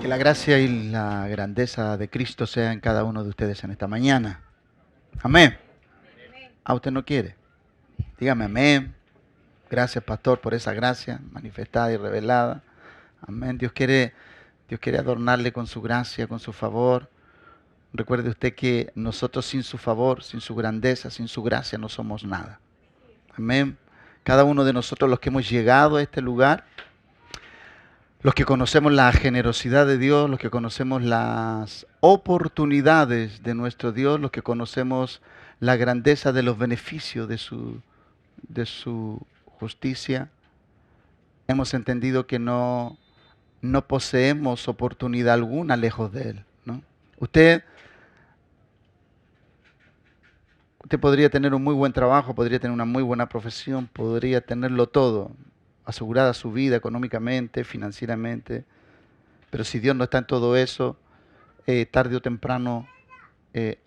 Que la gracia y la grandeza de Cristo sea en cada uno de ustedes en esta mañana. Amén. ¿A usted no quiere? Dígame amén. Gracias, pastor, por esa gracia manifestada y revelada. Amén. Dios quiere adornarle con su gracia, con su favor. Recuerde usted que nosotros sin su favor, sin su grandeza, sin su gracia no somos nada. Amén. Cada uno de nosotros, los que hemos llegado a este lugar, los que conocemos la generosidad de Dios, los que conocemos las oportunidades de nuestro Dios, los que conocemos la grandeza de los beneficios de su justicia, hemos entendido que no poseemos oportunidad alguna lejos de Él, ¿no? Usted podría tener un muy buen trabajo, podría tener una muy buena profesión, podría tenerlo todo, asegurada su vida económicamente, financieramente, pero si Dios no está en todo eso, tarde o temprano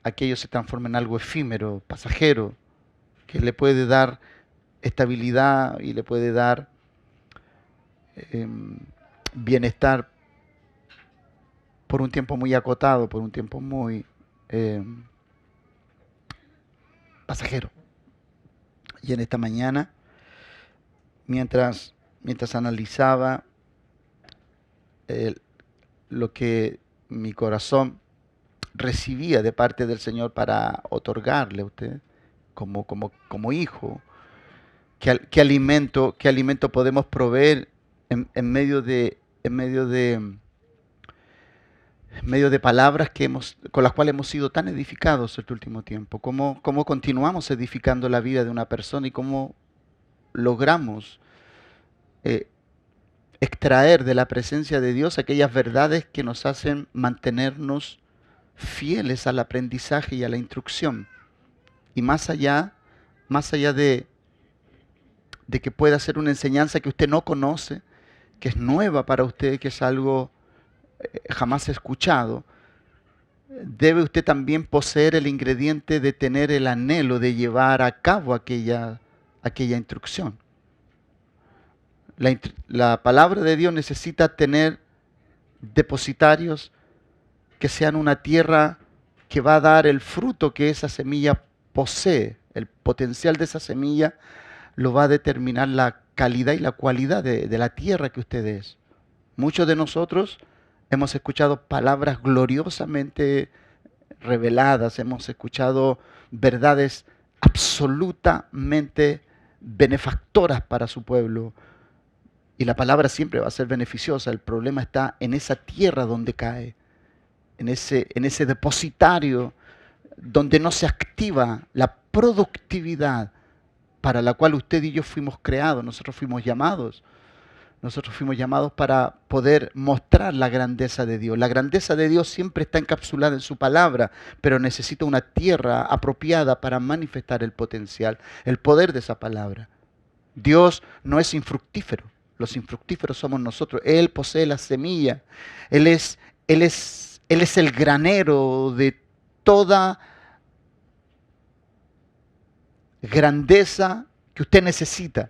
aquello se transforma en algo efímero, pasajero, que le puede dar estabilidad y le puede dar bienestar por un tiempo muy acotado, por un tiempo muy pasajero. Y en esta mañana, mientras analizaba lo que mi corazón recibía de parte del Señor para otorgarle a usted como hijo, ¿qué alimento podemos proveer en medio de palabras con las cuales hemos sido tan edificados este último tiempo? ¿Cómo continuamos edificando la vida de una persona y cómo logramos extraer de la presencia de Dios aquellas verdades que nos hacen mantenernos fieles al aprendizaje y a la instrucción? Y más allá de que pueda ser una enseñanza que usted no conoce, que es nueva para usted, que es algo jamás escuchado, debe usted también poseer el ingrediente de tener el anhelo de llevar a cabo aquella instrucción. La palabra de Dios necesita tener depositarios que sean una tierra que va a dar el fruto que esa semilla posee. El potencial de esa semilla lo va a determinar la calidad y la cualidad de la tierra que usted es. Muchos de nosotros hemos escuchado palabras gloriosamente reveladas, hemos escuchado verdades absolutamente benefactoras para su pueblo. Y la palabra siempre va a ser beneficiosa. El problema está en esa tierra donde cae, en ese depositario donde no se activa la productividad para la cual usted y yo fuimos creados. Nosotros fuimos llamados para poder mostrar la grandeza de Dios. La grandeza de Dios siempre está encapsulada en su palabra, pero necesita una tierra apropiada para manifestar el potencial, el poder de esa palabra. Dios no es infructífero. Los infructíferos somos nosotros. Él posee la semilla. Él es el granero de toda grandeza que usted necesita.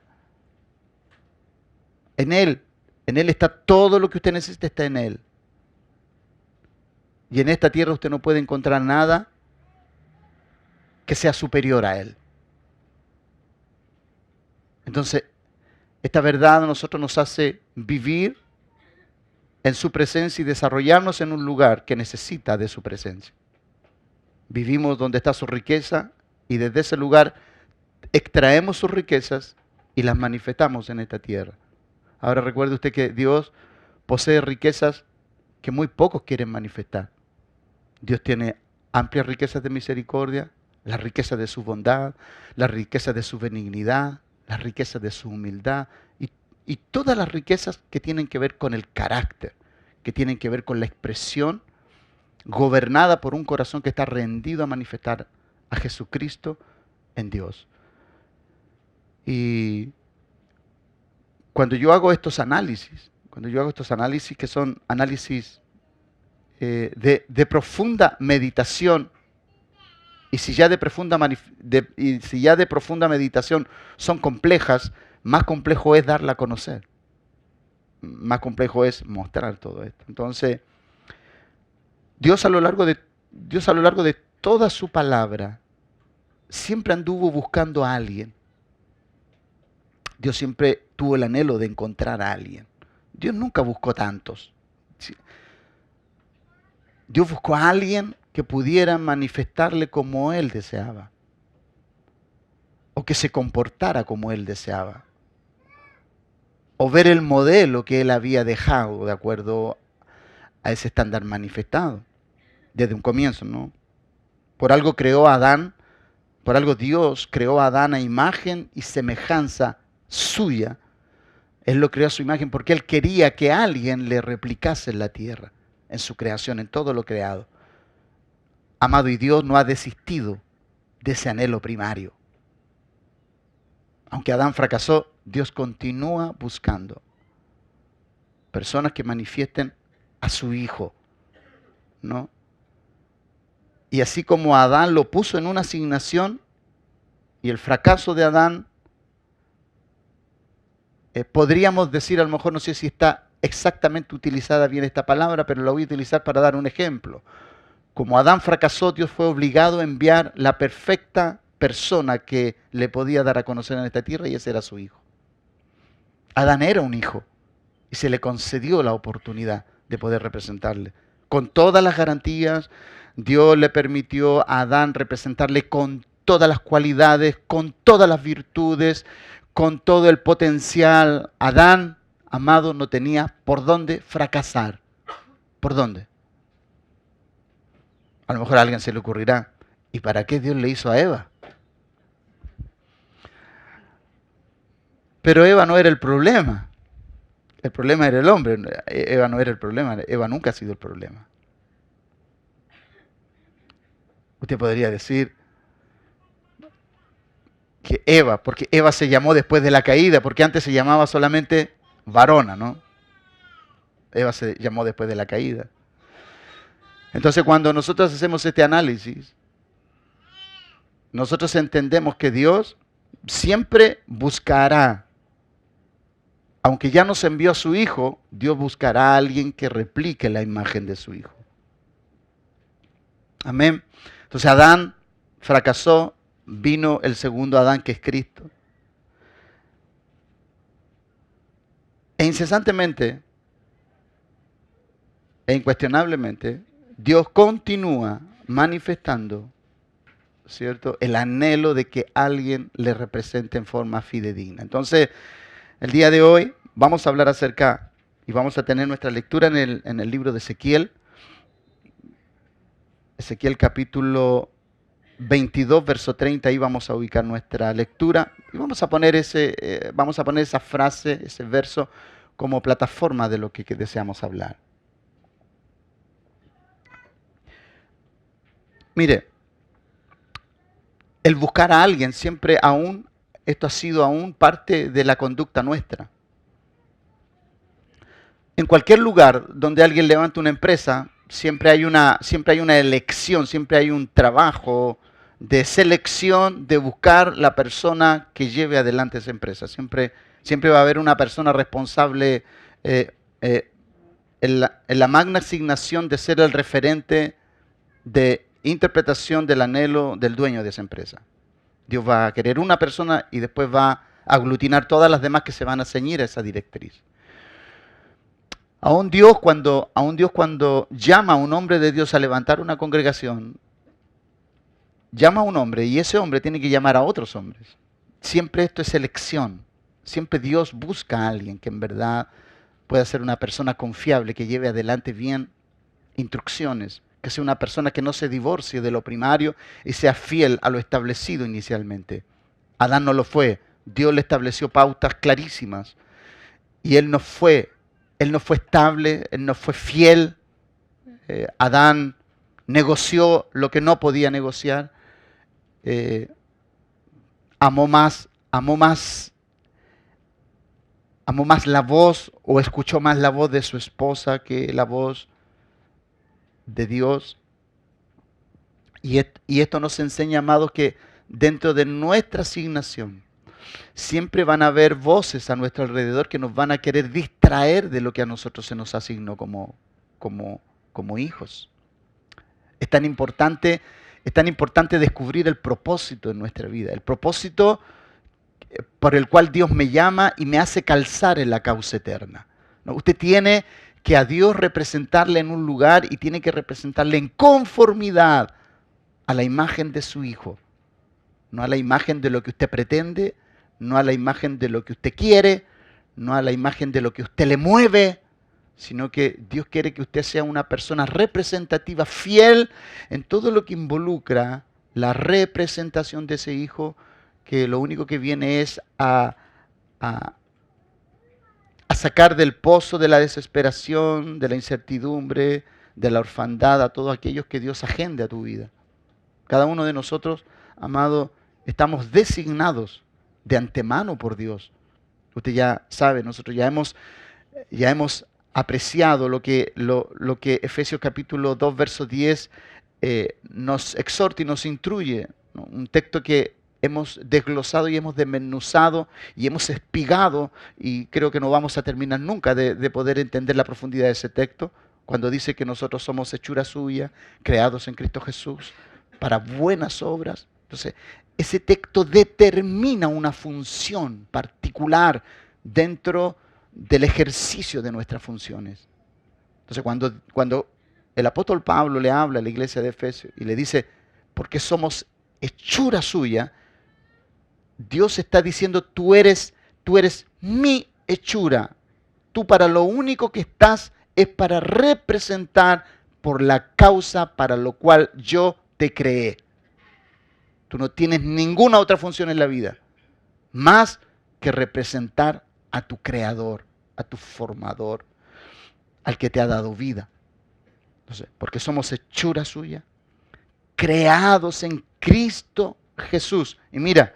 En Él está todo lo que usted necesita, está en Él. Y en esta tierra usted no puede encontrar nada que sea superior a Él. Entonces, esta verdad a nosotros nos hace vivir en su presencia y desarrollarnos en un lugar que necesita de su presencia. Vivimos donde está su riqueza y desde ese lugar extraemos sus riquezas y las manifestamos en esta tierra. Ahora recuerde usted que Dios posee riquezas que muy pocos quieren manifestar. Dios tiene amplias riquezas de misericordia, las riquezas de su bondad, las riquezas de su benignidad, las riquezas de su humildad y todas las riquezas que tienen que ver con el carácter, que tienen que ver con la expresión gobernada por un corazón que está rendido a manifestar a Jesucristo en Dios. Y cuando yo hago estos análisis que son análisis de profunda meditación Y si ya si ya de profunda meditación son complejas, más complejo es darla a conocer. Más complejo es mostrar todo esto. Entonces, Dios a lo largo de toda su palabra siempre anduvo buscando a alguien. Dios siempre tuvo el anhelo de encontrar a alguien. Dios nunca buscó tantos. Dios buscó a alguien que pudiera manifestarle como Él deseaba. O que se comportara como Él deseaba. O ver el modelo que Él había dejado de acuerdo a ese estándar manifestado. Desde un comienzo, ¿no? Por algo creó a Adán, por algo Dios creó a Adán a imagen y semejanza suya. Él lo creó a su imagen porque Él quería que alguien le replicase en la tierra, en su creación, en todo lo creado. Amado, y Dios no ha desistido de ese anhelo primario. Aunque Adán fracasó, Dios continúa buscando personas que manifiesten a su Hijo, ¿no? Y así como Adán lo puso en una asignación y el fracaso de Adán, podríamos decir, a lo mejor no sé si está exactamente utilizada bien esta palabra, pero la voy a utilizar para dar un ejemplo. Como Adán fracasó, Dios fue obligado a enviar la perfecta persona que le podía dar a conocer en esta tierra y ese era su hijo. Adán era un hijo y se le concedió la oportunidad de poder representarle. Con todas las garantías, Dios le permitió a Adán representarle con todas las cualidades, con todas las virtudes, con todo el potencial. Adán, amado, no tenía por dónde fracasar. ¿Por dónde? A lo mejor a alguien se le ocurrirá, ¿y para qué Dios le hizo a Eva? Pero Eva no era el problema. El problema era el hombre. Eva no era el problema. Eva nunca ha sido el problema. Usted podría decir que Eva, porque Eva se llamó después de la caída, porque antes se llamaba solamente varona, ¿no? Eva se llamó después de la caída. Entonces, cuando nosotros hacemos este análisis, nosotros entendemos que Dios siempre buscará, aunque ya nos envió a su Hijo, Dios buscará a alguien que replique la imagen de su Hijo. Amén. Entonces Adán fracasó, vino el segundo Adán que es Cristo. E incesantemente, e incuestionablemente, Dios continúa manifestando, ¿cierto?, el anhelo de que alguien le represente en forma fidedigna. Entonces, el día de hoy vamos a hablar acerca, y vamos a tener nuestra lectura en el libro de Ezequiel. Ezequiel capítulo 22, verso 30, ahí vamos a ubicar nuestra lectura. Y vamos a poner esa frase, ese verso, como plataforma de lo que deseamos hablar. Mire, el buscar a alguien siempre esto ha sido aún parte de la conducta nuestra. En cualquier lugar donde alguien levanta una empresa, siempre hay una elección, siempre hay un trabajo de selección, de buscar la persona que lleve adelante esa empresa. Siempre va a haber una persona responsable en la magna asignación de ser el referente de interpretación del anhelo del dueño de esa empresa. Dios va a querer una persona y después va a aglutinar todas las demás que se van a ceñir a esa directriz. Aún Dios cuando llama a un hombre de Dios a levantar una congregación, llama a un hombre y ese hombre tiene que llamar a otros hombres. Siempre esto es elección. Siempre Dios busca a alguien que en verdad pueda ser una persona confiable, que lleve adelante bien instrucciones, que sea una persona que no se divorcie de lo primario y sea fiel a lo establecido inicialmente. Adán no lo fue. Dios le estableció pautas clarísimas y él no fue estable, él no fue fiel. Adán negoció lo que no podía negociar. Amó más la voz o escuchó más la voz de su esposa que la voz de Dios. Y esto nos enseña, amados, que dentro de nuestra asignación siempre van a haber voces a nuestro alrededor que nos van a querer distraer de lo que a nosotros se nos asignó como, como hijos. Es tan importante descubrir el propósito de nuestra vida, el propósito por el cual Dios me llama y me hace calzar en la causa eterna. ¿No? Usted tiene que a Dios representarle en un lugar y tiene que representarle en conformidad a la imagen de su Hijo, no a la imagen de lo que usted pretende, no a la imagen de lo que usted quiere, no a la imagen de lo que usted le mueve, sino que Dios quiere que usted sea una persona representativa, fiel en todo lo que involucra la representación de ese Hijo, que lo único que viene es a sacar del pozo de la desesperación, de la incertidumbre, de la orfandad a todos aquellos que Dios agende a tu vida. Cada uno de nosotros, amado, estamos designados de antemano por Dios. Usted ya sabe, nosotros ya hemos apreciado lo que Efesios capítulo 2, verso 10 nos exhorta y nos instruye, ¿no? Un texto que hemos desglosado y hemos desmenuzado y hemos espigado, y creo que no vamos a terminar nunca de poder entender la profundidad de ese texto, cuando dice que nosotros somos hechura suya, creados en Cristo Jesús, para buenas obras. Entonces, ese texto determina una función particular dentro del ejercicio de nuestras funciones. Entonces, cuando el apóstol Pablo le habla a la iglesia de Efesios y le dice, porque somos hechura suya, Dios está diciendo, tú eres mi hechura. Tú para lo único que estás es para representar por la causa para lo cual yo te creé. Tú no tienes ninguna otra función en la vida más que representar a tu creador, a tu formador, al que te ha dado vida. Entonces, porque somos hechura suya, creados en Cristo Jesús. Y mira,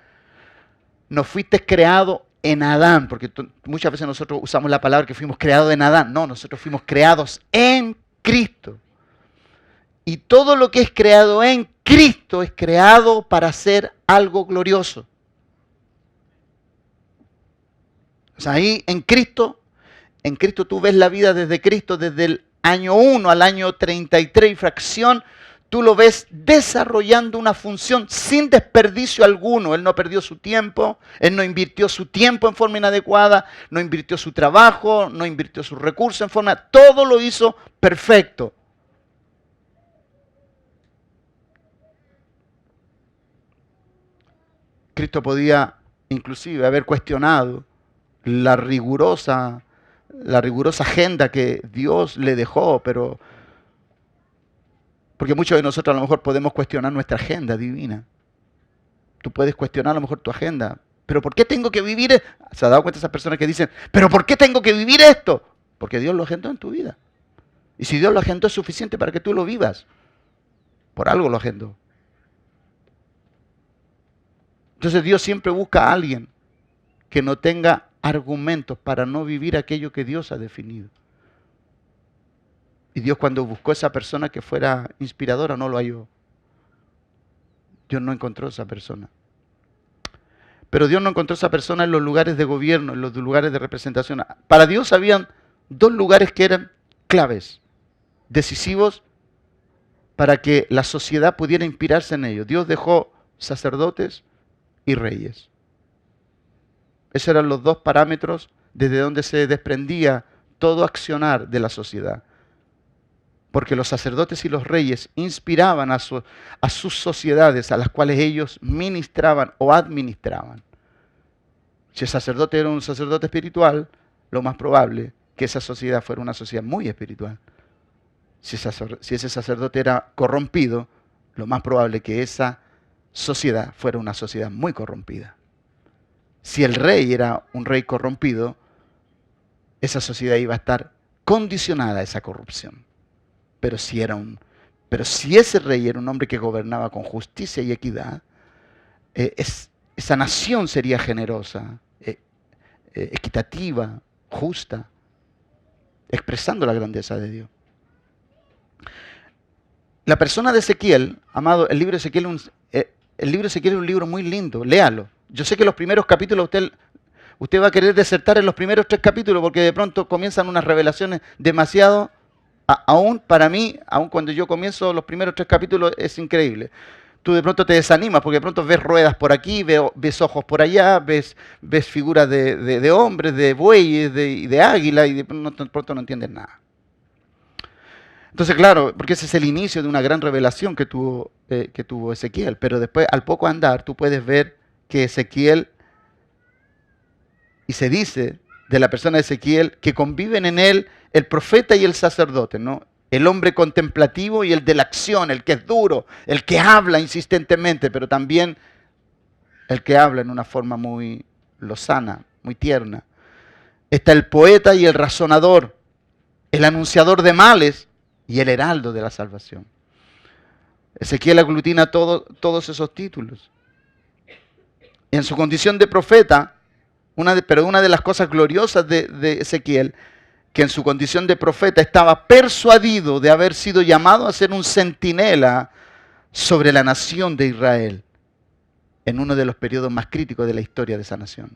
no fuiste creado en Adán, porque muchas veces nosotros usamos la palabra que fuimos creados en Adán. No, nosotros fuimos creados en Cristo. Y todo lo que es creado en Cristo es creado para hacer algo glorioso. O sea, ahí en Cristo tú ves la vida desde Cristo, desde el año 1 al año 33 y fracción, tú lo ves desarrollando una función sin desperdicio alguno. Él no perdió su tiempo, Él no invirtió su tiempo en forma inadecuada, no invirtió su trabajo, no invirtió sus recursos en forma... Todo lo hizo perfecto. Cristo podía inclusive haber cuestionado la rigurosa agenda que Dios le dejó, pero porque muchos de nosotros a lo mejor podemos cuestionar nuestra agenda divina. Tú puedes cuestionar a lo mejor tu agenda, pero ¿por qué tengo que vivir? ¿Se ha dado cuenta esas personas que dicen, pero ¿por qué tengo que vivir esto? Porque Dios lo agendó en tu vida. Y si Dios lo agendó es suficiente para que tú lo vivas. Por algo lo agendó. Entonces Dios siempre busca a alguien que no tenga argumentos para no vivir aquello que Dios ha definido. Y Dios cuando buscó a esa persona que fuera inspiradora no lo halló. Dios no encontró a esa persona. Pero Dios no encontró a esa persona en los lugares de gobierno, en los lugares de representación. Para Dios habían dos lugares que eran claves, decisivos para que la sociedad pudiera inspirarse en ellos. Dios dejó sacerdotes y reyes. Esos eran los dos parámetros desde donde se desprendía todo accionar de la sociedad. Porque los sacerdotes y los reyes inspiraban a sus sociedades a las cuales ellos ministraban o administraban. Si el sacerdote era un sacerdote espiritual, lo más probable que esa sociedad fuera una sociedad muy espiritual. Si ese sacerdote era corrompido, lo más probable que esa sociedad fuera una sociedad muy corrompida. Si el rey era un rey corrompido, esa sociedad iba a estar condicionada a esa corrupción. Pero si ese rey era un hombre que gobernaba con justicia y equidad, esa nación sería generosa, equitativa, justa, expresando la grandeza de Dios. La persona de Ezequiel, amado, el libro de Ezequiel, el libro de Ezequiel es un libro muy lindo, léalo. Yo sé que los primeros capítulos usted va a querer desertar en los primeros 3 capítulos porque de pronto comienzan unas revelaciones demasiado, aún para mí, aún cuando yo comienzo los primeros 3 capítulos es increíble. Tú de pronto te desanimas porque de pronto ves ruedas por aquí, ves ojos por allá, ves figuras de hombres, de bueyes, de águila y de pronto no entiendes nada. Entonces, claro, porque ese es el inicio de una gran revelación que tuvo Ezequiel, pero después, al poco andar, tú puedes ver que Ezequiel, y se dice de la persona de Ezequiel, que conviven en él el profeta y el sacerdote, ¿no? El hombre contemplativo y el de la acción, el que es duro, el que habla insistentemente, pero también el que habla en una forma muy lozana, muy tierna. Está el poeta y el razonador, el anunciador de males y el heraldo de la salvación. Ezequiel aglutina todos esos títulos. En su condición de profeta, pero una de las cosas gloriosas de Ezequiel, que en su condición de profeta estaba persuadido de haber sido llamado a ser un centinela sobre la nación de Israel, en uno de los periodos más críticos de la historia de esa nación.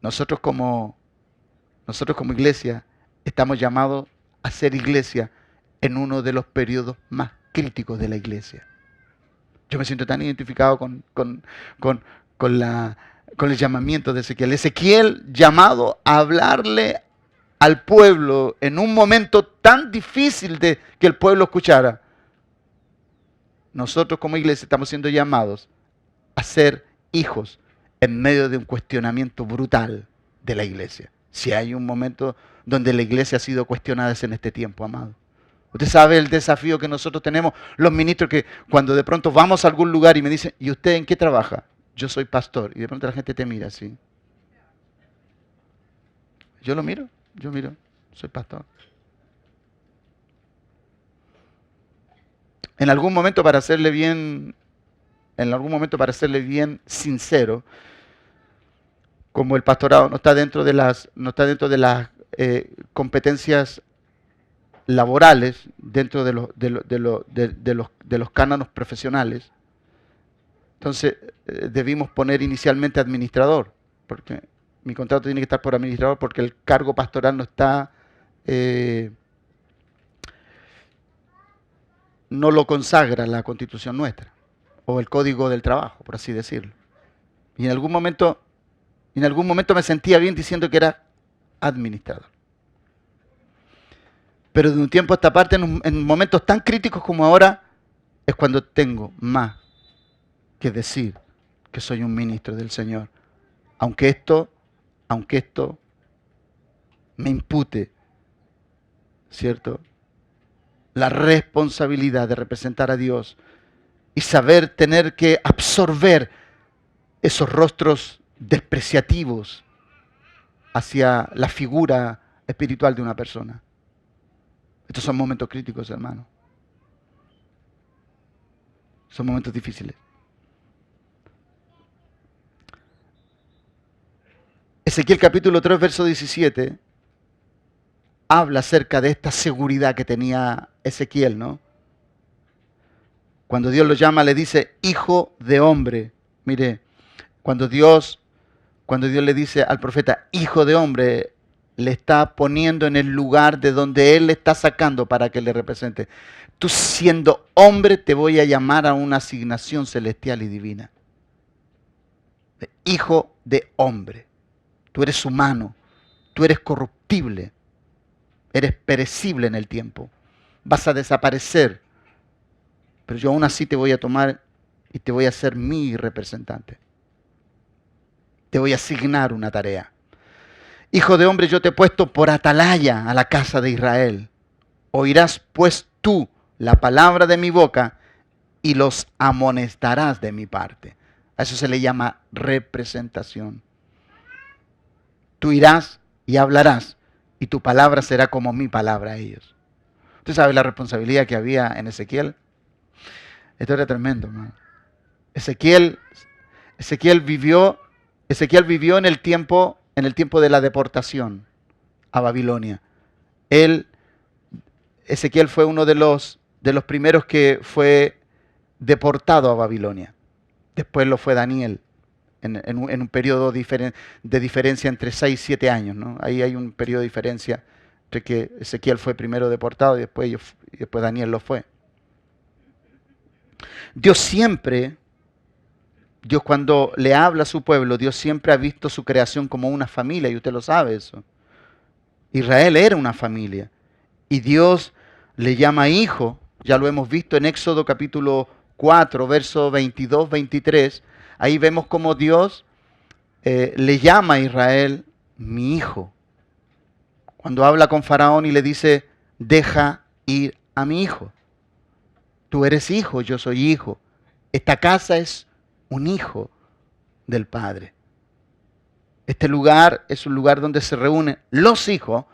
Nosotros como iglesia estamos llamados a ser iglesia en uno de los periodos más críticos de la iglesia. Yo me siento tan identificado con el llamamiento de Ezequiel. Ezequiel llamado a hablarle al pueblo en un momento tan difícil de que el pueblo escuchara. Nosotros como iglesia estamos siendo llamados a ser hijos en medio de un cuestionamiento brutal de la iglesia. Si hay un momento donde la iglesia ha sido cuestionada es en este tiempo, amado. Usted sabe el desafío que nosotros tenemos, los ministros, que cuando de pronto vamos a algún lugar y me dicen, ¿y usted en qué trabaja? Yo soy pastor. Y de pronto la gente te mira así. Yo miro, soy pastor. En algún momento para serle bien sincero, como el pastorado no está dentro de las competencias laborales, dentro de los cánones profesionales, entonces debimos poner inicialmente administrador, porque mi contrato tiene que estar por administrador, porque el cargo pastoral no está, no lo consagra la Constitución nuestra, o el Código del Trabajo, por así decirlo. Y en algún momento me sentía bien diciendo que era administrador. Pero de un tiempo a esta parte, en momentos tan críticos como ahora, es cuando tengo más que decir que soy un ministro del Señor. Aunque esto me impute, ¿cierto?, la responsabilidad de representar a Dios y saber tener que absorber esos rostros despreciativos hacia la figura espiritual de una persona. Estos son momentos críticos, hermano. Son momentos difíciles. Ezequiel capítulo 3, verso 17, habla acerca de esta seguridad que tenía Ezequiel, ¿no? Cuando Dios lo llama, le dice, hijo de hombre. Mire, cuando Dios le dice al profeta, hijo de hombre, le está poniendo en el lugar de donde Él le está sacando para que le represente. Tú siendo hombre te voy a llamar a una asignación celestial y divina. Hijo de hombre. Tú eres humano, tú eres corruptible, eres perecible en el tiempo. Vas a desaparecer, pero yo aún así te voy a tomar y te voy a hacer mi representante. Te voy a asignar una tarea. Hijo de hombre, yo te he puesto por atalaya a la casa de Israel. Oirás pues tú la palabra de mi boca y los amonestarás de mi parte. A eso se le llama representación. Tú irás y hablarás y tu palabra será como mi palabra a ellos. ¿Usted sabe la responsabilidad que había en Ezequiel? Esto era tremendo, hermano. Ezequiel vivió en el tiempo de la deportación a Babilonia. Él Ezequiel fue uno de los primeros que fue deportado a Babilonia. Después lo fue Daniel, en un periodo de diferencia entre 6 y 7 años, ¿no? Ahí hay un periodo de diferencia entre que Ezequiel fue primero deportado y después Daniel lo fue. Dios cuando le habla a su pueblo, Dios siempre ha visto su creación como una familia, y usted lo sabe eso. Israel era una familia, y Dios le llama hijo, ya lo hemos visto en Éxodo capítulo 4, versos 22, 23, ahí vemos cómo Dios le llama a Israel mi hijo. Cuando habla con Faraón y le dice, deja ir a mi hijo. Tú eres hijo, yo soy hijo. Esta casa es un hijo del Padre. Este lugar es un lugar donde se reúnen los hijos,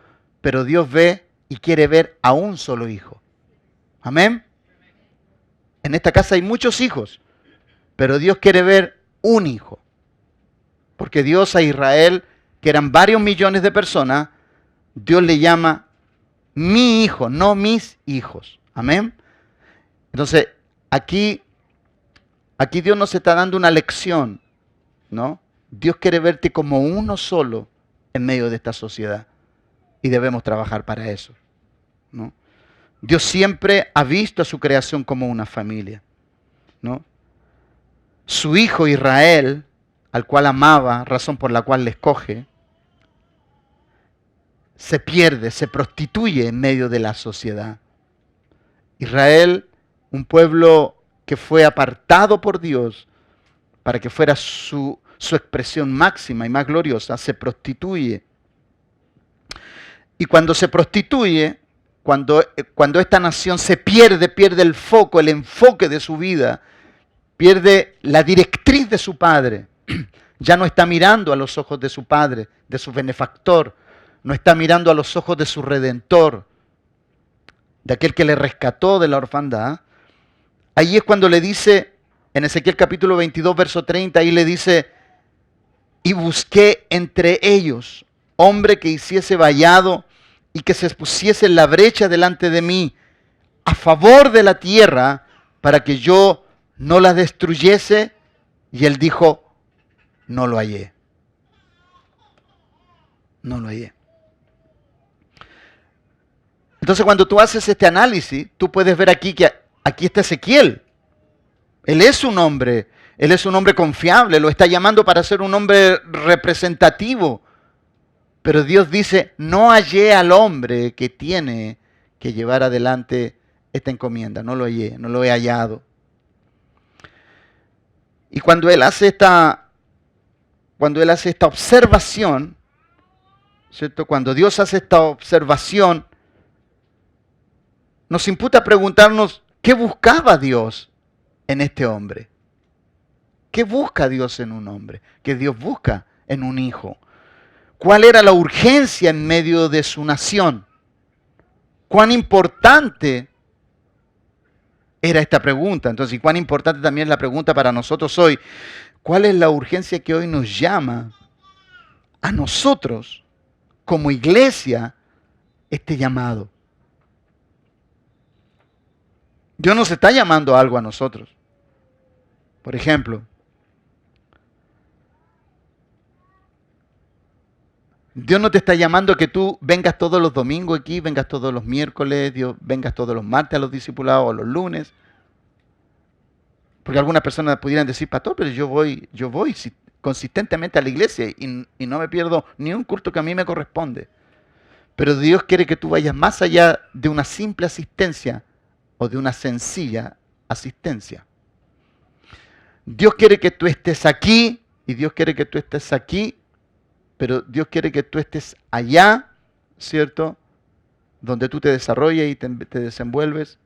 pero Dios ve y quiere ver a un solo hijo. Amén. En esta casa hay muchos hijos, pero Dios quiere ver un hijo. Porque Dios a Israel, que eran varios millones de personas, Dios le llama mi hijo, no mis hijos. Amén. Entonces, aquí Dios nos está dando una lección, ¿no? Dios quiere verte como uno solo en medio de esta sociedad. Y debemos trabajar para eso, ¿no? Dios siempre ha visto a su creación como una familia, ¿no? Su hijo Israel, al cual amaba, razón por la cual le escoge, se pierde, se prostituye en medio de la sociedad. Israel, un pueblo que fue apartado por Dios para que fuera su expresión máxima y más gloriosa, se prostituye. Y cuando se prostituye, cuando esta nación se pierde el foco, el enfoque de su vida, pierde la directriz de su padre, ya no está mirando a los ojos de su padre, de su benefactor, no está mirando a los ojos de su redentor, de aquel que le rescató de la orfandad. Ahí es cuando le dice, en Ezequiel capítulo 22, verso 30, ahí le dice, y busqué entre ellos hombre que hiciese vallado y que se pusiese en la brecha delante de mí a favor de la tierra para que yo no la destruyese. Y él dijo, no lo hallé. No lo hallé. Entonces cuando tú haces este análisis, tú puedes ver aquí que aquí está Ezequiel. Él es un hombre confiable, lo está llamando para ser un hombre representativo. Pero Dios dice, no hallé al hombre que tiene que llevar adelante esta encomienda. No lo hallé, no lo he hallado. Y cuando él hace esta observación, ¿cierto? Cuando Dios hace esta observación, nos imputa a preguntarnos, ¿qué buscaba Dios en este hombre? ¿Qué busca Dios en un hombre? ¿Qué Dios busca en un hijo? ¿Cuál era la urgencia en medio de su nación? ¿Cuán importante era esta pregunta? Entonces, ¿y cuán importante también es la pregunta para nosotros hoy? ¿Cuál es la urgencia que hoy nos llama a nosotros, como iglesia, este llamado? Dios nos está llamando a algo a nosotros. Por ejemplo, Dios no te está llamando a que tú vengas todos los domingos aquí, vengas todos los miércoles, vengas todos los martes a los discipulados o los lunes. Porque algunas personas pudieran decir, pastor, pero yo voy consistentemente a la iglesia y no me pierdo ni un culto que a mí me corresponde. Pero Dios quiere que tú vayas más allá de una simple asistencia o de una sencilla asistencia. Dios quiere que tú estés aquí y Dios quiere que tú estés aquí, pero Dios quiere que tú estés allá, ¿cierto? Donde tú te desarrollas y te desenvuelves.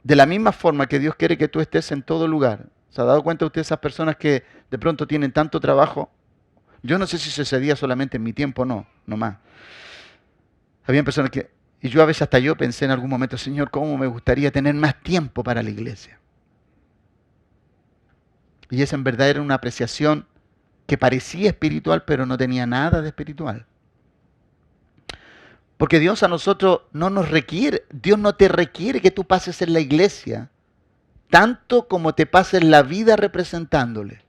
De la misma forma que Dios quiere que tú estés en todo lugar. ¿Se ha dado cuenta usted de esas personas que de pronto tienen tanto trabajo? Yo no sé si sucedía solamente en mi tiempo, no más. Habían personas que, y yo a veces hasta yo pensé en algún momento, Señor, ¿cómo me gustaría tener más tiempo para la iglesia? Y esa en verdad era una apreciación que parecía espiritual, pero no tenía nada de espiritual. Porque Dios a nosotros no nos requiere, Dios no te requiere que tú pases en la iglesia tanto como te pases la vida representándole.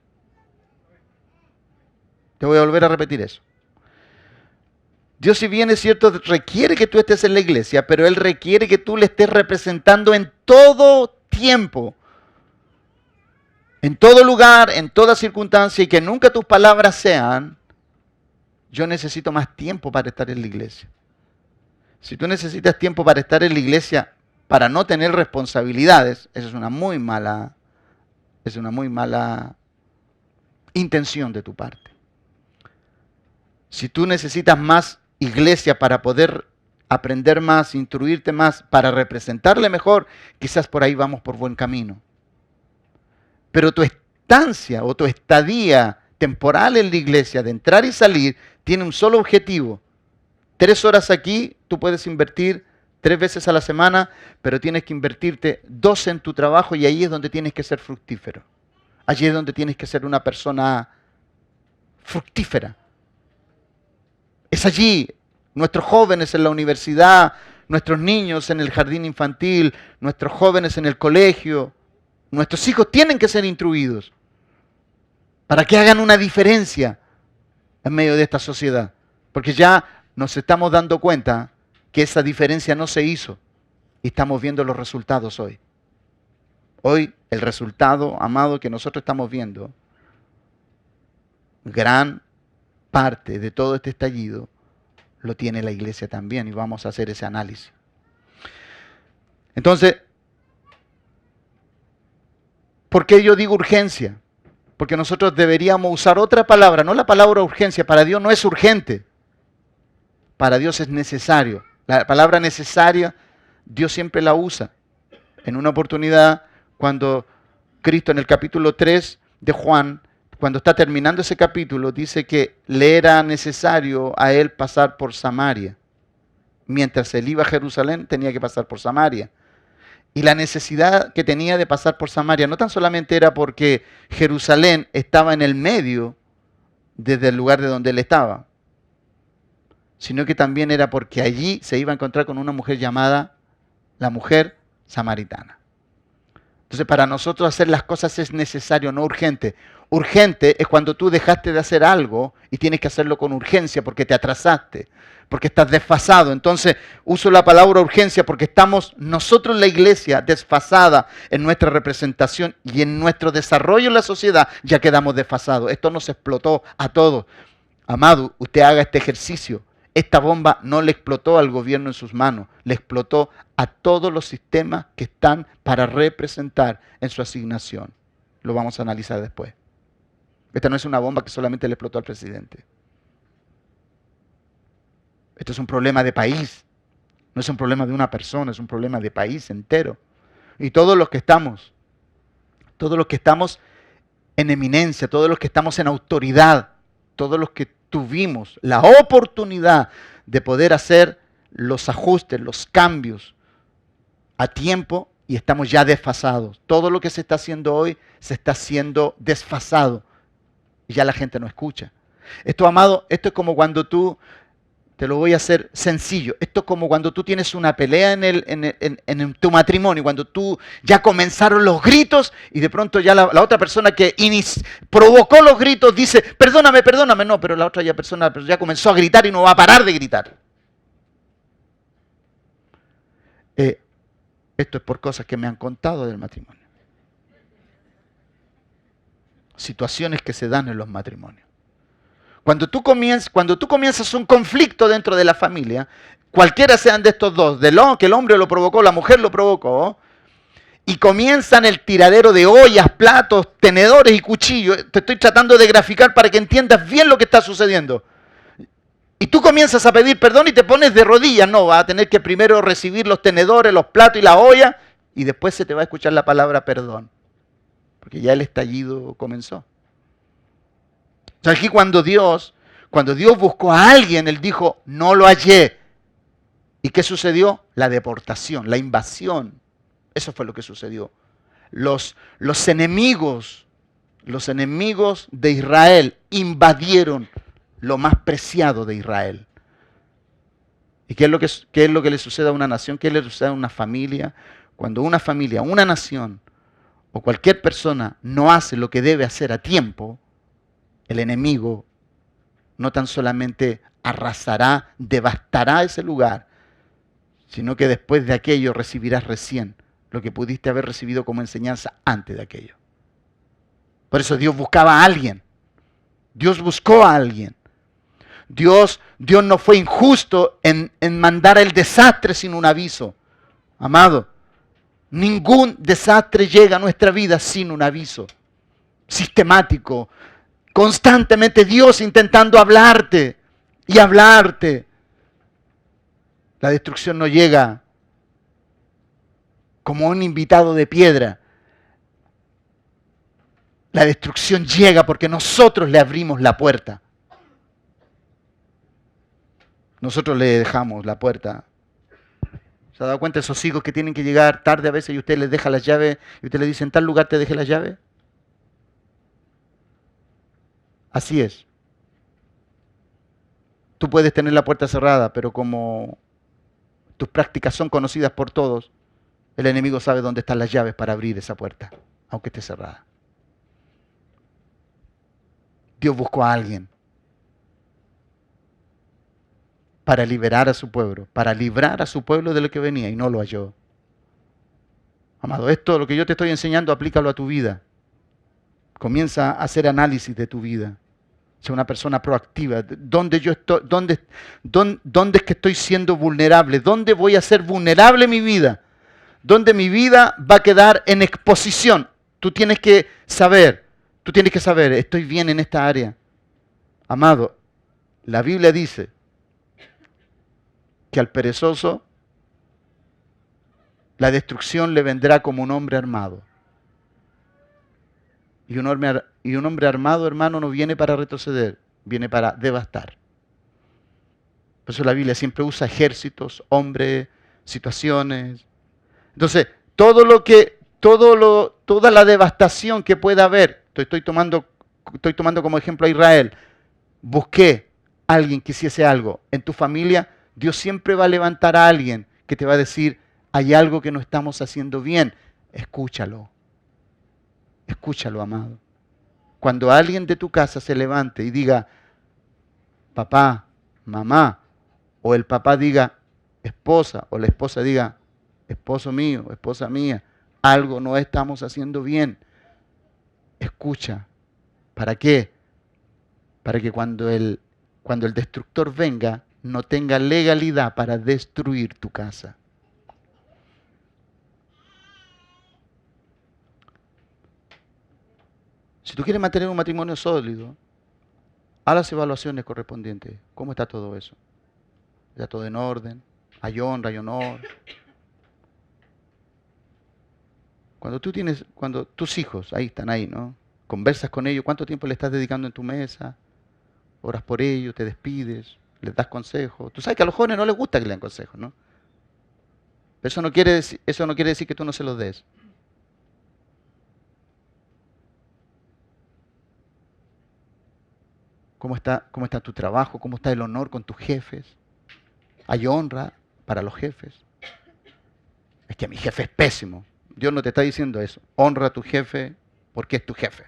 Te voy a volver a repetir eso. Dios, si bien es cierto, requiere que tú estés en la iglesia, pero Él requiere que tú le estés representando en todo tiempo, en todo lugar, en toda circunstancia, y que nunca tus palabras sean, yo necesito más tiempo para estar en la iglesia. Si tú necesitas tiempo para estar en la iglesia para no tener responsabilidades, eso es una muy mala intención de tu parte. Si tú necesitas más iglesia para poder aprender más, instruirte más, para representarle mejor, quizás por ahí vamos por buen camino. Pero tu estancia o tu estadía temporal en la iglesia, de entrar y salir, tiene un solo objetivo. 3 horas aquí, tú puedes invertir 3 veces a la semana, pero tienes que invertirte 2 en tu trabajo y ahí es donde tienes que ser fructífero. Allí es donde tienes que ser una persona fructífera. Es allí, nuestros jóvenes en la universidad, nuestros niños en el jardín infantil, nuestros jóvenes en el colegio, nuestros hijos tienen que ser instruidos para que hagan una diferencia en medio de esta sociedad. Porque ya nos estamos dando cuenta que esa diferencia no se hizo y estamos viendo los resultados hoy. Hoy el resultado, amado, que nosotros estamos viendo, gran parte de todo este estallido lo tiene la iglesia también y vamos a hacer ese análisis. Entonces, ¿por qué yo digo urgencia? Porque nosotros deberíamos usar otra palabra, no la palabra urgencia. Para Dios no es urgente, para Dios es necesario. La palabra necesaria, Dios siempre la usa. En una oportunidad, cuando Cristo en el capítulo 3 de Juan, cuando está terminando ese capítulo, dice que le era necesario a él pasar por Samaria. Mientras él iba a Jerusalén, tenía que pasar por Samaria. Y la necesidad que tenía de pasar por Samaria no tan solamente era porque Jerusalén estaba en el medio desde el lugar de donde él estaba, sino que también era porque allí se iba a encontrar con una mujer llamada la mujer samaritana. Entonces, para nosotros hacer las cosas es necesario, no urgente. Urgente es cuando tú dejaste de hacer algo y tienes que hacerlo con urgencia porque te atrasaste, porque estás desfasado. Entonces, uso la palabra urgencia porque estamos nosotros, la iglesia, desfasada en nuestra representación y en nuestro desarrollo en la sociedad, ya quedamos desfasados. Esto nos explotó a todos. Amado, usted haga este ejercicio. Esta bomba no le explotó al gobierno en sus manos, le explotó a todos los sistemas que están para representar en su asignación. Lo vamos a analizar después. Esta no es una bomba que solamente le explotó al presidente. Esto es un problema de país. No es un problema de una persona, es un problema de país entero. Y todos los que estamos en eminencia, todos los que estamos en autoridad, todos los que tuvimos la oportunidad de poder hacer los ajustes, los cambios a tiempo y estamos ya desfasados. Todo lo que se está haciendo hoy se está haciendo desfasado y ya la gente no escucha. Esto, amado, esto es como cuando tú, te lo voy a hacer sencillo, esto es como cuando tú tienes una pelea en tu matrimonio, cuando tú ya comenzaron los gritos y de pronto ya la otra persona que provocó los gritos dice, perdóname, perdóname, no, pero la otra persona ya comenzó a gritar y no va a parar de gritar. Esto es por cosas que me han contado del matrimonio. Situaciones que se dan en los matrimonios. Cuando tú comienzas un conflicto dentro de la familia, cualquiera sean de estos dos, que el hombre lo provocó, la mujer lo provocó, y comienzan el tiradero de ollas, platos, tenedores y cuchillos. Te estoy tratando de graficar para que entiendas bien lo que está sucediendo. Y tú comienzas a pedir perdón y te pones de rodillas. No, vas a tener que primero recibir los tenedores, los platos y la olla, y después se te va a escuchar la palabra perdón. Porque ya el estallido comenzó. O sea, aquí cuando Dios buscó a alguien, Él dijo, no lo hallé. ¿Y qué sucedió? La deportación, la invasión. Eso fue lo que sucedió. Los enemigos de Israel invadieron lo más preciado de Israel. ¿Y qué es lo que le sucede a una nación? ¿Qué le sucede a una familia? Cuando una familia, una nación o cualquier persona no hace lo que debe hacer a tiempo, el enemigo no tan solamente arrasará, devastará ese lugar, sino que después de aquello recibirás recién lo que pudiste haber recibido como enseñanza antes de aquello. Por eso Dios buscaba a alguien. Dios buscó a alguien. Dios no fue injusto en mandar el desastre sin un aviso. Amado, ningún desastre llega a nuestra vida sin un aviso sistemático. Constantemente Dios intentando hablarte y hablarte. La destrucción no llega como un invitado de piedra. La destrucción llega porque nosotros le abrimos la puerta. Nosotros le dejamos la puerta. ¿Se ha dado cuenta de esos hijos que tienen que llegar tarde a veces y usted les deja las llaves y usted le dice, en tal lugar te dejé las llaves? Así es. Tú puedes tener la puerta cerrada, pero como tus prácticas son conocidas por todos, el enemigo sabe dónde están las llaves para abrir esa puerta, aunque esté cerrada. Dios buscó a alguien para liberar a su pueblo, para librar a su pueblo de lo que venía y no lo halló. Amado, esto, lo que yo te estoy enseñando, aplícalo a tu vida. Comienza a hacer análisis de tu vida. Sea una persona proactiva. ¿Dónde es que estoy siendo vulnerable? ¿Dónde voy a ser vulnerable mi vida? ¿Dónde mi vida va a quedar en exposición? Tú tienes que saber, estoy bien en esta área. Amado, la Biblia dice que al perezoso la destrucción le vendrá como un hombre armado. Y un hombre armado, hermano, no viene para retroceder, viene para devastar. Por eso la Biblia siempre usa ejércitos, hombres, situaciones. Entonces, toda la devastación que pueda haber, estoy tomando como ejemplo a Israel. Busqué a alguien que hiciese algo. En tu familia, Dios siempre va a levantar a alguien que te va a decir, hay algo que no estamos haciendo bien. Escúchalo. Escúchalo, amado. Cuando alguien de tu casa se levante y diga, papá, mamá, o el papá diga, esposa, o la esposa diga, esposo mío, esposa mía, algo no estamos haciendo bien. Escucha. ¿Para qué? Para que cuando el destructor venga, no tenga legalidad para destruir tu casa. Si tú quieres mantener un matrimonio sólido, haz las evaluaciones correspondientes. ¿Cómo está todo eso? ¿Está todo en orden? ¿Hay honra, hay honor? Cuando tus hijos, ahí están ahí, ¿no? Conversas con ellos, ¿cuánto tiempo le estás dedicando en tu mesa? Oras por ellos, te despides, les das consejos. Tú sabes que a los jóvenes no les gusta que le den consejos, ¿no? Pero eso no quiere decir que tú no se los des. ¿Cómo está tu trabajo? ¿Cómo está el honor con tus jefes? ¿Hay honra para los jefes? Es que mi jefe es pésimo. Dios no te está diciendo eso. Honra a tu jefe porque es tu jefe.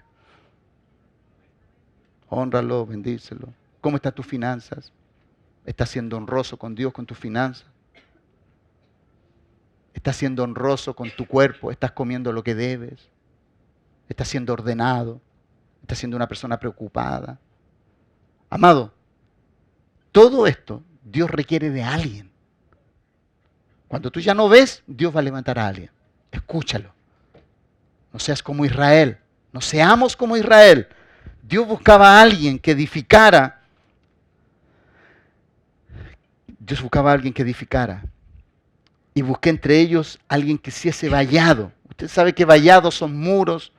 Hónralo, bendícelo. ¿Cómo están tus finanzas? ¿Estás siendo honroso con Dios con tus finanzas? ¿Estás siendo honroso con tu cuerpo? ¿Estás comiendo lo que debes? ¿Estás siendo ordenado? ¿Estás siendo una persona preocupada? Amado, todo esto Dios requiere de alguien. Cuando tú ya no ves, Dios va a levantar a alguien. Escúchalo. No seas como Israel. No seamos como Israel. Dios buscaba a alguien que edificara. Dios buscaba a alguien que edificara. Y busqué entre ellos a alguien que hiciese vallado. Usted sabe que vallados son muros.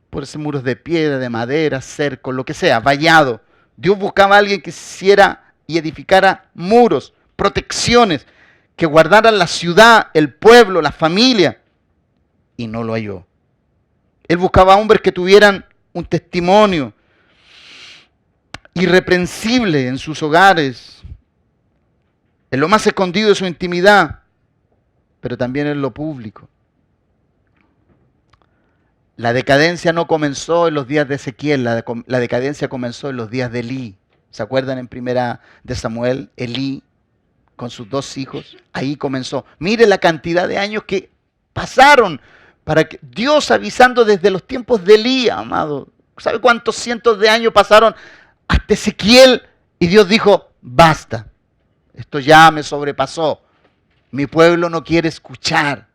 Puede ser muros de piedra, de madera, cerco, lo que sea, vallado. Dios buscaba a alguien que hiciera y edificara muros, protecciones, que guardaran la ciudad, el pueblo, la familia. Y no lo halló. Él buscaba hombres que tuvieran un testimonio irreprensible en sus hogares. en lo más escondido de su intimidad, pero también en lo público. La decadencia no comenzó en los días de Ezequiel, la decadencia comenzó en los días de Elí. ¿Se acuerdan en primera de Samuel? Elí con sus 2 hijos, ahí comenzó. Mire la cantidad de años que pasaron para que Dios avisando desde los tiempos de Elí, amado. ¿Sabe cuántos cientos de años pasaron hasta Ezequiel? Y Dios dijo, basta, esto ya me sobrepasó. Mi pueblo no quiere escuchar.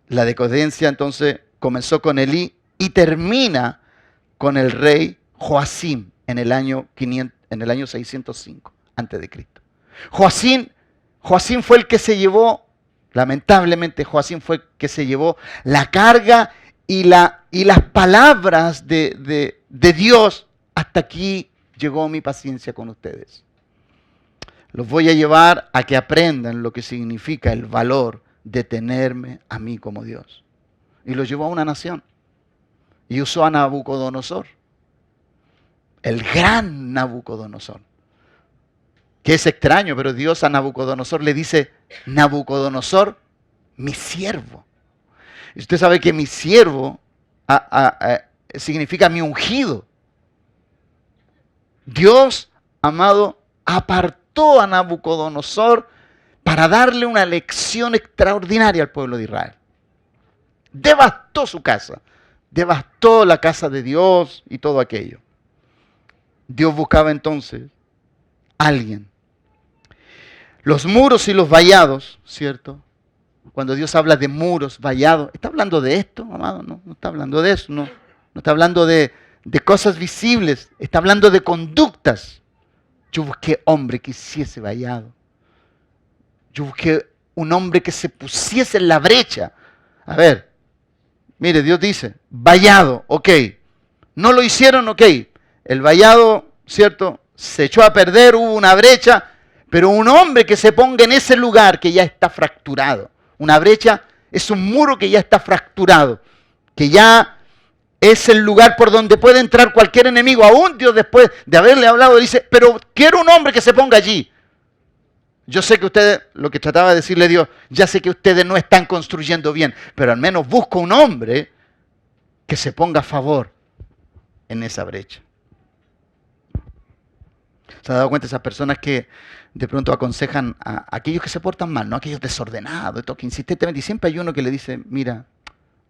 La decadencia entonces comenzó con Elí y termina con el rey Joacim en el año 605 a.C. Joacim fue el que se llevó, lamentablemente Joacim fue el que se llevó la carga y las palabras de Dios. Hasta aquí llegó mi paciencia con ustedes. Los voy a llevar a que aprendan lo que significa el valor de tenerme a mí como Dios. Y los llevó a una nación. Y usó a Nabucodonosor. El gran Nabucodonosor. Que es extraño, pero Dios a Nabucodonosor le dice, Nabucodonosor, mi siervo. Y usted sabe que mi siervo significa mi ungido. Dios, amado, apartó a Nabucodonosor para darle una lección extraordinaria al pueblo de Israel. Devastó su casa, devastó la casa de Dios y todo aquello. Dios buscaba entonces a alguien. Los muros y los vallados, ¿cierto? Cuando Dios habla de muros, vallados, ¿está hablando de esto, amado? No está hablando de eso, no está hablando de cosas visibles, está hablando de conductas. Yo busqué hombre que hiciese vallado. Yo busqué un hombre que se pusiese en la brecha. A ver, mire, Dios dice, vallado, ok. No lo hicieron, ok. El vallado, ¿cierto? Se echó a perder, hubo una brecha, pero un hombre que se ponga en ese lugar que ya está fracturado. Una brecha es un muro que ya está fracturado, que ya es el lugar por donde puede entrar cualquier enemigo. Aún Dios, después de haberle hablado, dice, pero quiero un hombre que se ponga allí. Yo sé que ustedes, lo que trataba de decirle Dios, ya sé que ustedes no están construyendo bien, pero al menos busco un hombre que se ponga a favor en esa brecha. ¿Se ha dado cuenta esas personas que de pronto aconsejan a aquellos que se portan mal, no a aquellos desordenados, que insistentemente, y siempre hay uno que le dice, mira,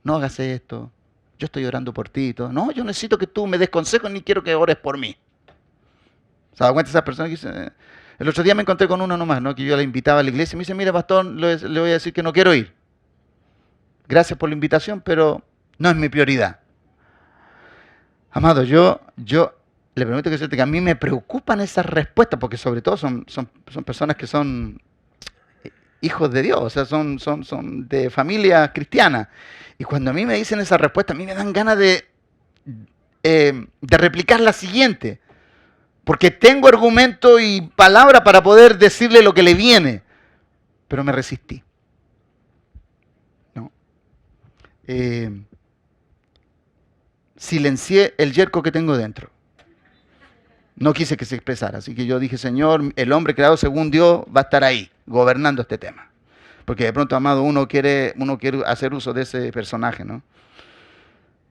no hagas esto, yo estoy orando por ti y todo. No, yo necesito que tú me des consejos ni quiero que ores por mí. ¿Se ha dado cuenta esas personas que dicen? El otro día me encontré con uno nomás, ¿no? Que yo la invitaba a la iglesia y me dice, mira, pastor, le voy a decir que no quiero ir. Gracias por la invitación, pero no es mi prioridad. Amado, yo le prometo que a mí me preocupan esas respuestas, porque sobre todo son personas que son hijos de Dios, o sea, son de familia cristiana. Y cuando a mí me dicen esa respuesta, a mí me dan ganas de replicar la siguiente. Porque tengo argumento y palabra para poder decirle lo que le viene. Pero me resistí. ¿No? Silencié el yerco que tengo dentro. No quise que se expresara. Así que yo dije, Señor, el hombre creado según Dios va a estar ahí, gobernando este tema. Porque de pronto, amado, uno quiere hacer uso de ese personaje, ¿no?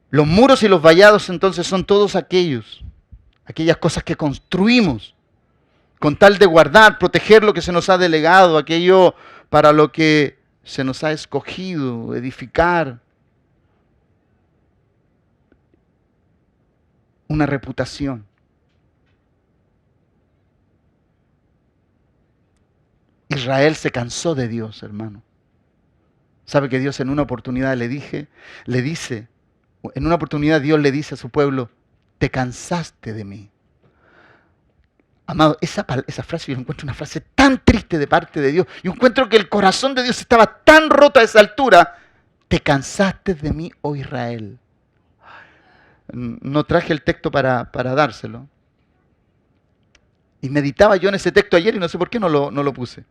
Los muros y los vallados entonces son todos aquellas cosas que construimos con tal de guardar, proteger lo que se nos ha delegado, aquello para lo que se nos ha escogido, edificar una reputación. Israel se cansó de Dios, hermano. ¿Sabe que Dios en una oportunidad en una oportunidad Dios le dice a su pueblo, te cansaste de mí? Amado, esa frase, yo encuentro una frase tan triste de parte de Dios. Yo encuentro que el corazón de Dios estaba tan roto a esa altura. Te cansaste de mí, oh Israel. No traje el texto para dárselo. Y meditaba yo en ese texto ayer y no sé por qué no lo puse.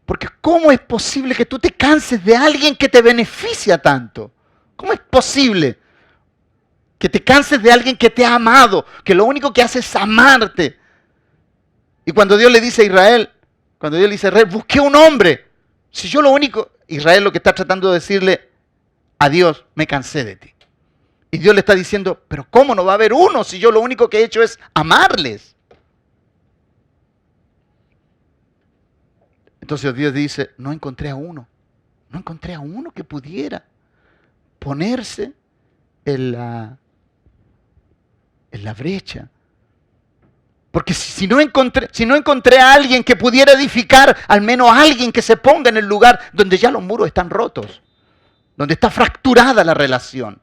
Porque ¿cómo es posible que tú te canses de alguien que te beneficia tanto? ¿Cómo es posible Que te canses de alguien que te ha amado, que lo único que hace es amarte. Y cuando Dios le dice a Israel, busqué un hombre. Si yo lo único, Israel lo que está tratando de decirle a Dios, me cansé de ti. Y Dios le está diciendo, pero ¿cómo no va a haber uno si yo lo único que he hecho es amarles? Entonces Dios dice, no encontré a uno que pudiera ponerse en la brecha. Porque si no encontré a alguien que pudiera edificar, al menos a alguien que se ponga en el lugar donde ya los muros están rotos, donde está fracturada la relación.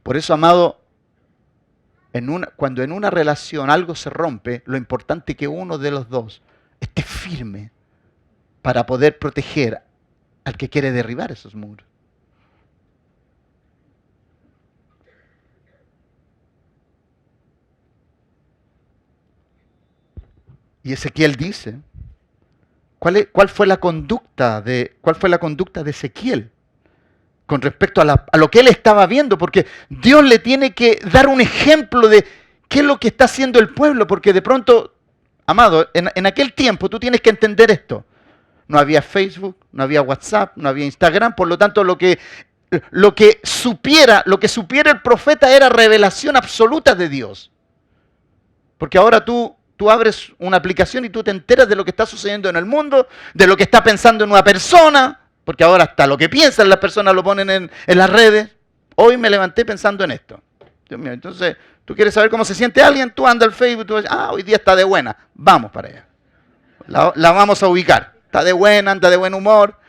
Por eso, amado, cuando en una relación algo se rompe, lo importante es que uno de los dos esté firme para poder proteger al que quiere derribar esos muros. Y Ezequiel dice, ¿cuál fue la conducta de Ezequiel con respecto a lo que él estaba viendo? Porque Dios le tiene que dar un ejemplo de qué es lo que está haciendo el pueblo, porque de pronto, amado, en aquel tiempo tú tienes que entender esto. No había Facebook, no había WhatsApp, no había Instagram, por lo tanto lo que supiera el profeta era revelación absoluta de Dios. Porque ahora tú abres una aplicación y tú te enteras de lo que está sucediendo en el mundo, de lo que está pensando en una persona, porque ahora hasta lo que piensan las personas lo ponen en las redes. Hoy me levanté pensando en esto. Dios mío, entonces, tú quieres saber cómo se siente alguien, tú andas al Facebook, tú dices, hoy día está de buena, vamos para allá. La vamos a ubicar. Está de buena, anda de buen humor.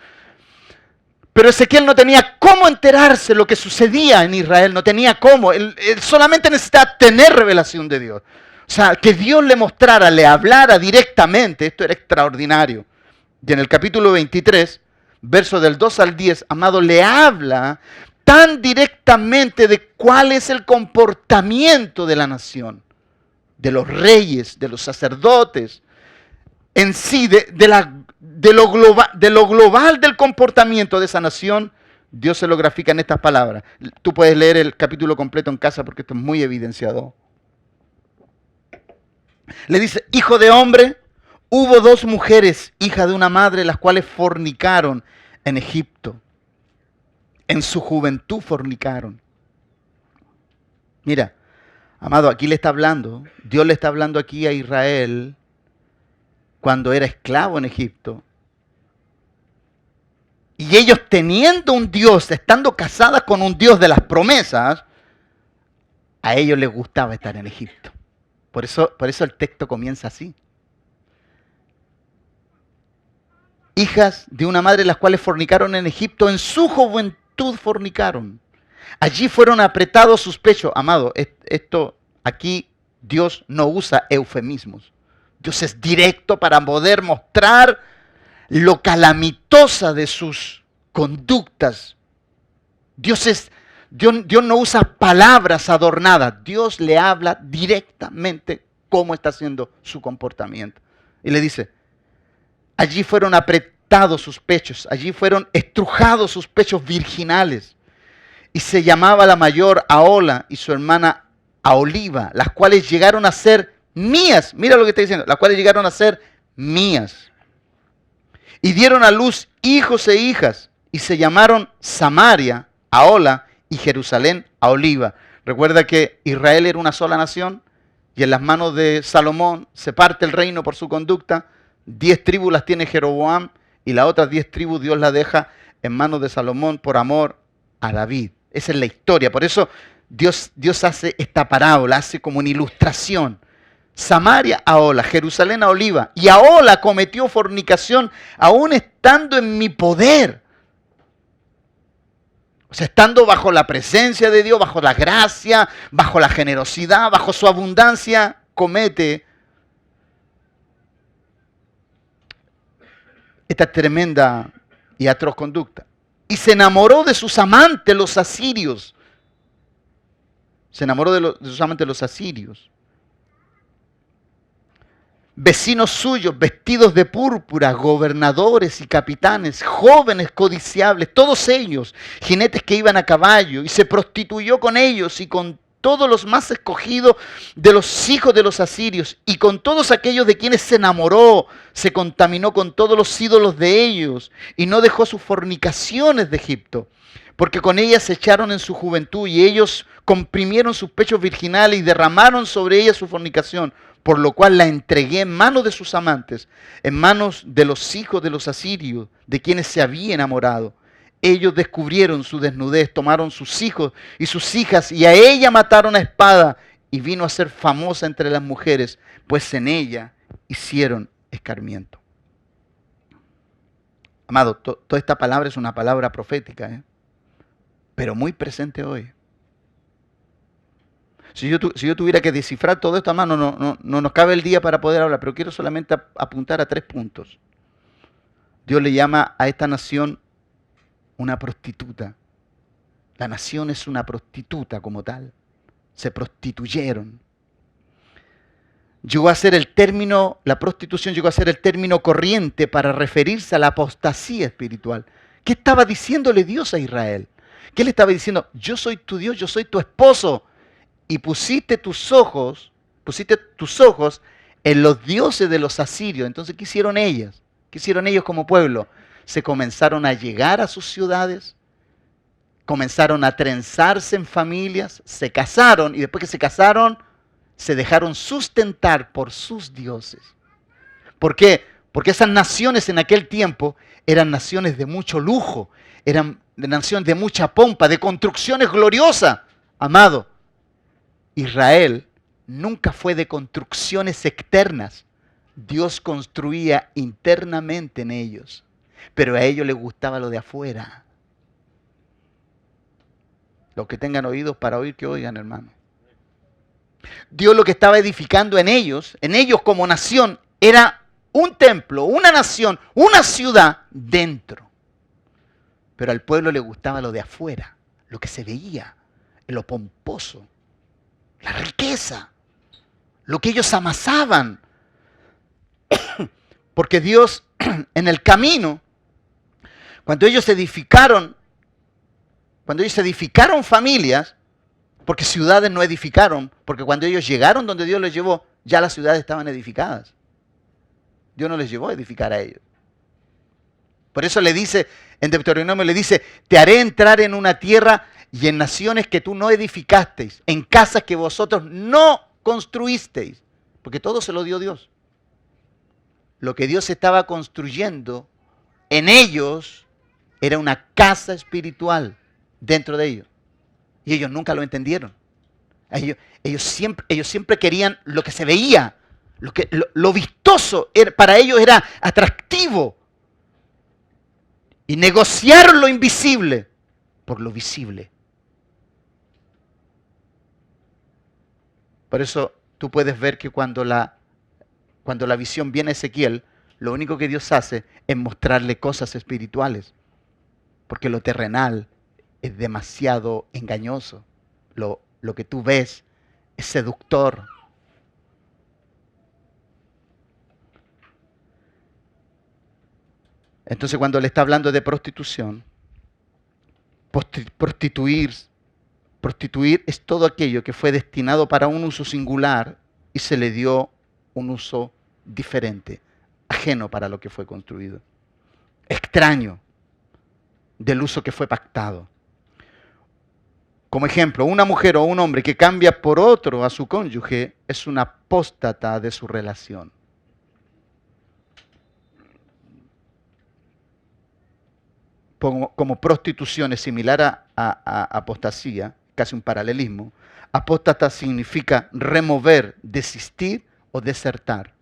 Pero Ezequiel no tenía cómo enterarse de lo que sucedía en Israel, no tenía cómo. Él solamente necesitaba tener revelación de Dios. O sea, que Dios le mostrara, le hablara directamente, esto era extraordinario. Y en el capítulo 23, versos del 2 al 10, amado, le habla tan directamente de cuál es el comportamiento de la nación, de los reyes, de los sacerdotes, en sí, de lo global del comportamiento de esa nación. Dios se lo grafica en estas palabras. Tú puedes leer el capítulo completo en casa porque esto es muy evidenciado. Le dice, hijo de hombre, hubo 2 mujeres, hijas de una madre, las cuales fornicaron en Egipto. En su juventud fornicaron. Mira, amado, aquí le está hablando, Dios le está hablando aquí a Israel cuando era esclavo en Egipto. Y ellos teniendo un Dios, estando casadas con un Dios de las promesas, a ellos les gustaba estar en Egipto. Por eso el texto comienza así. Hijas de una madre las cuales fornicaron en Egipto, en su juventud fornicaron. Allí fueron apretados sus pechos. Amado, esto aquí Dios no usa eufemismos. Dios es directo para poder mostrar lo calamitosa de sus conductas. Dios no usa palabras adornadas. Dios le habla directamente cómo está haciendo su comportamiento. Y le dice, allí fueron apretados sus pechos, allí fueron estrujados sus pechos virginales. Y se llamaba la mayor Ahola y su hermana Aholiba, las cuales llegaron a ser mías. Mira lo que está diciendo, las cuales llegaron a ser mías. Y dieron a luz hijos e hijas, y se llamaron Samaria, Ahola, y Jerusalén, Aholiba. Recuerda que Israel era una sola nación, y en las manos de Salomón se parte el reino por su conducta. 10 tribus las tiene Jeroboam, y las otras 10 tribus Dios las deja en manos de Salomón por amor a David. Esa es la historia. Por eso Dios hace esta parábola, hace como una ilustración. Samaria, Ahola, Jerusalén, Aholiba. Y Ahola cometió fornicación aún estando en mi poder. O sea, estando bajo la presencia de Dios, bajo la gracia, bajo la generosidad, bajo su abundancia, comete esta tremenda y atroz conducta. Y se enamoró de sus amantes, los asirios. Se enamoró de sus amantes, los asirios. Vecinos suyos, vestidos de púrpura, gobernadores y capitanes, jóvenes codiciables, todos ellos, jinetes que iban a caballo, y se prostituyó con ellos y con todos los más escogidos de los hijos de los asirios y con todos aquellos de quienes se enamoró, se contaminó con todos los ídolos de ellos y no dejó sus fornicaciones de Egipto, porque con ellas se echaron en su juventud y ellos comprimieron sus pechos virginales y derramaron sobre ella su fornicación, por lo cual la entregué en manos de sus amantes, en manos de los hijos de los asirios, de quienes se había enamorado. Ellos descubrieron su desnudez, tomaron sus hijos y sus hijas y a ella mataron a espada y vino a ser famosa entre las mujeres, pues en ella hicieron escarmiento. Amado, toda esta palabra es una palabra profética, pero muy presente hoy. Si yo tuviera que descifrar todo esto, amado, no nos cabe el día para poder hablar, pero quiero solamente apuntar a 3 puntos. Dios le llama a esta nación una prostituta. La nación es una prostituta como tal. Se prostituyeron. La prostitución llegó a ser el término corriente para referirse a la apostasía espiritual. ¿Qué estaba diciéndole Dios a Israel? ¿Qué le estaba diciendo? Yo soy tu Dios, yo soy tu esposo. Y pusiste tus ojos en los dioses de los asirios. Entonces, ¿qué hicieron ellas? ¿Qué hicieron ellos como pueblo? Se comenzaron a llegar a sus ciudades, comenzaron a trenzarse en familias, se casaron y después que se casaron, se dejaron sustentar por sus dioses. ¿Por qué? Porque esas naciones en aquel tiempo eran naciones de mucho lujo, eran naciones de mucha pompa, de construcciones gloriosas. Amado, Israel nunca fue de construcciones externas. Dios construía internamente en ellos, pero a ellos les gustaba lo de afuera. Los que tengan oídos para oír, que oigan, hermano. Dios lo que estaba edificando en ellos como nación, era un templo, una nación, una ciudad dentro. Pero al pueblo le gustaba lo de afuera, lo que se veía, lo pomposo, la riqueza, lo que ellos amasaban. Porque Dios en el camino, cuando ellos edificaron familias, porque ciudades no edificaron, porque cuando ellos llegaron donde Dios los llevó, ya las ciudades estaban edificadas. Dios no les llevó a edificar a ellos. Por eso le dice, en Deuteronomio le dice, te haré entrar en una tierra y en naciones que tú no edificasteis, en casas que vosotros no construisteis, porque todo se lo dio Dios. Lo que Dios estaba construyendo en ellos era una casa espiritual dentro de ellos. Y ellos nunca lo entendieron. Ellos siempre querían lo que se veía, lo vistoso, para ellos era atractivo. Y negociaron lo invisible por lo visible. Por eso tú puedes ver que cuando la visión viene a Ezequiel, lo único que Dios hace es mostrarle cosas espirituales. Porque lo terrenal es demasiado engañoso. Lo que tú ves es seductor. Entonces cuando le está hablando de prostitución, prostituir es todo aquello que fue destinado para un uso singular y se le dio un uso diferente, ajeno para lo que fue construido, extraño del uso que fue pactado. Como ejemplo, una mujer o un hombre que cambia por otro a su cónyuge es una apóstata de su relación. Como prostitución es similar a apostasía, casi un paralelismo, apóstata significa remover, desistir o desertar.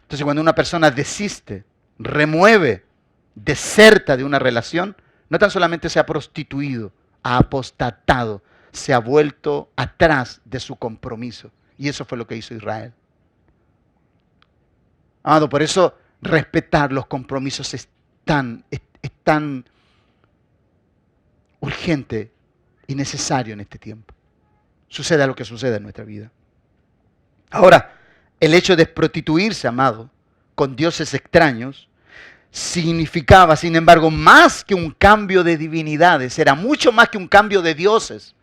Entonces cuando una persona desiste, remueve, deserta de una relación, no tan solamente se ha prostituido, ha apostatado, se ha vuelto atrás de su compromiso. Y eso fue lo que hizo Israel. Amado, por eso respetar los compromisos es tan urgente y necesario en este tiempo. Suceda lo que suceda en nuestra vida. Ahora, el hecho de prostituirse, amado, con dioses extraños, significaba, sin embargo, más que un cambio de divinidades, era mucho más que un cambio de dioses.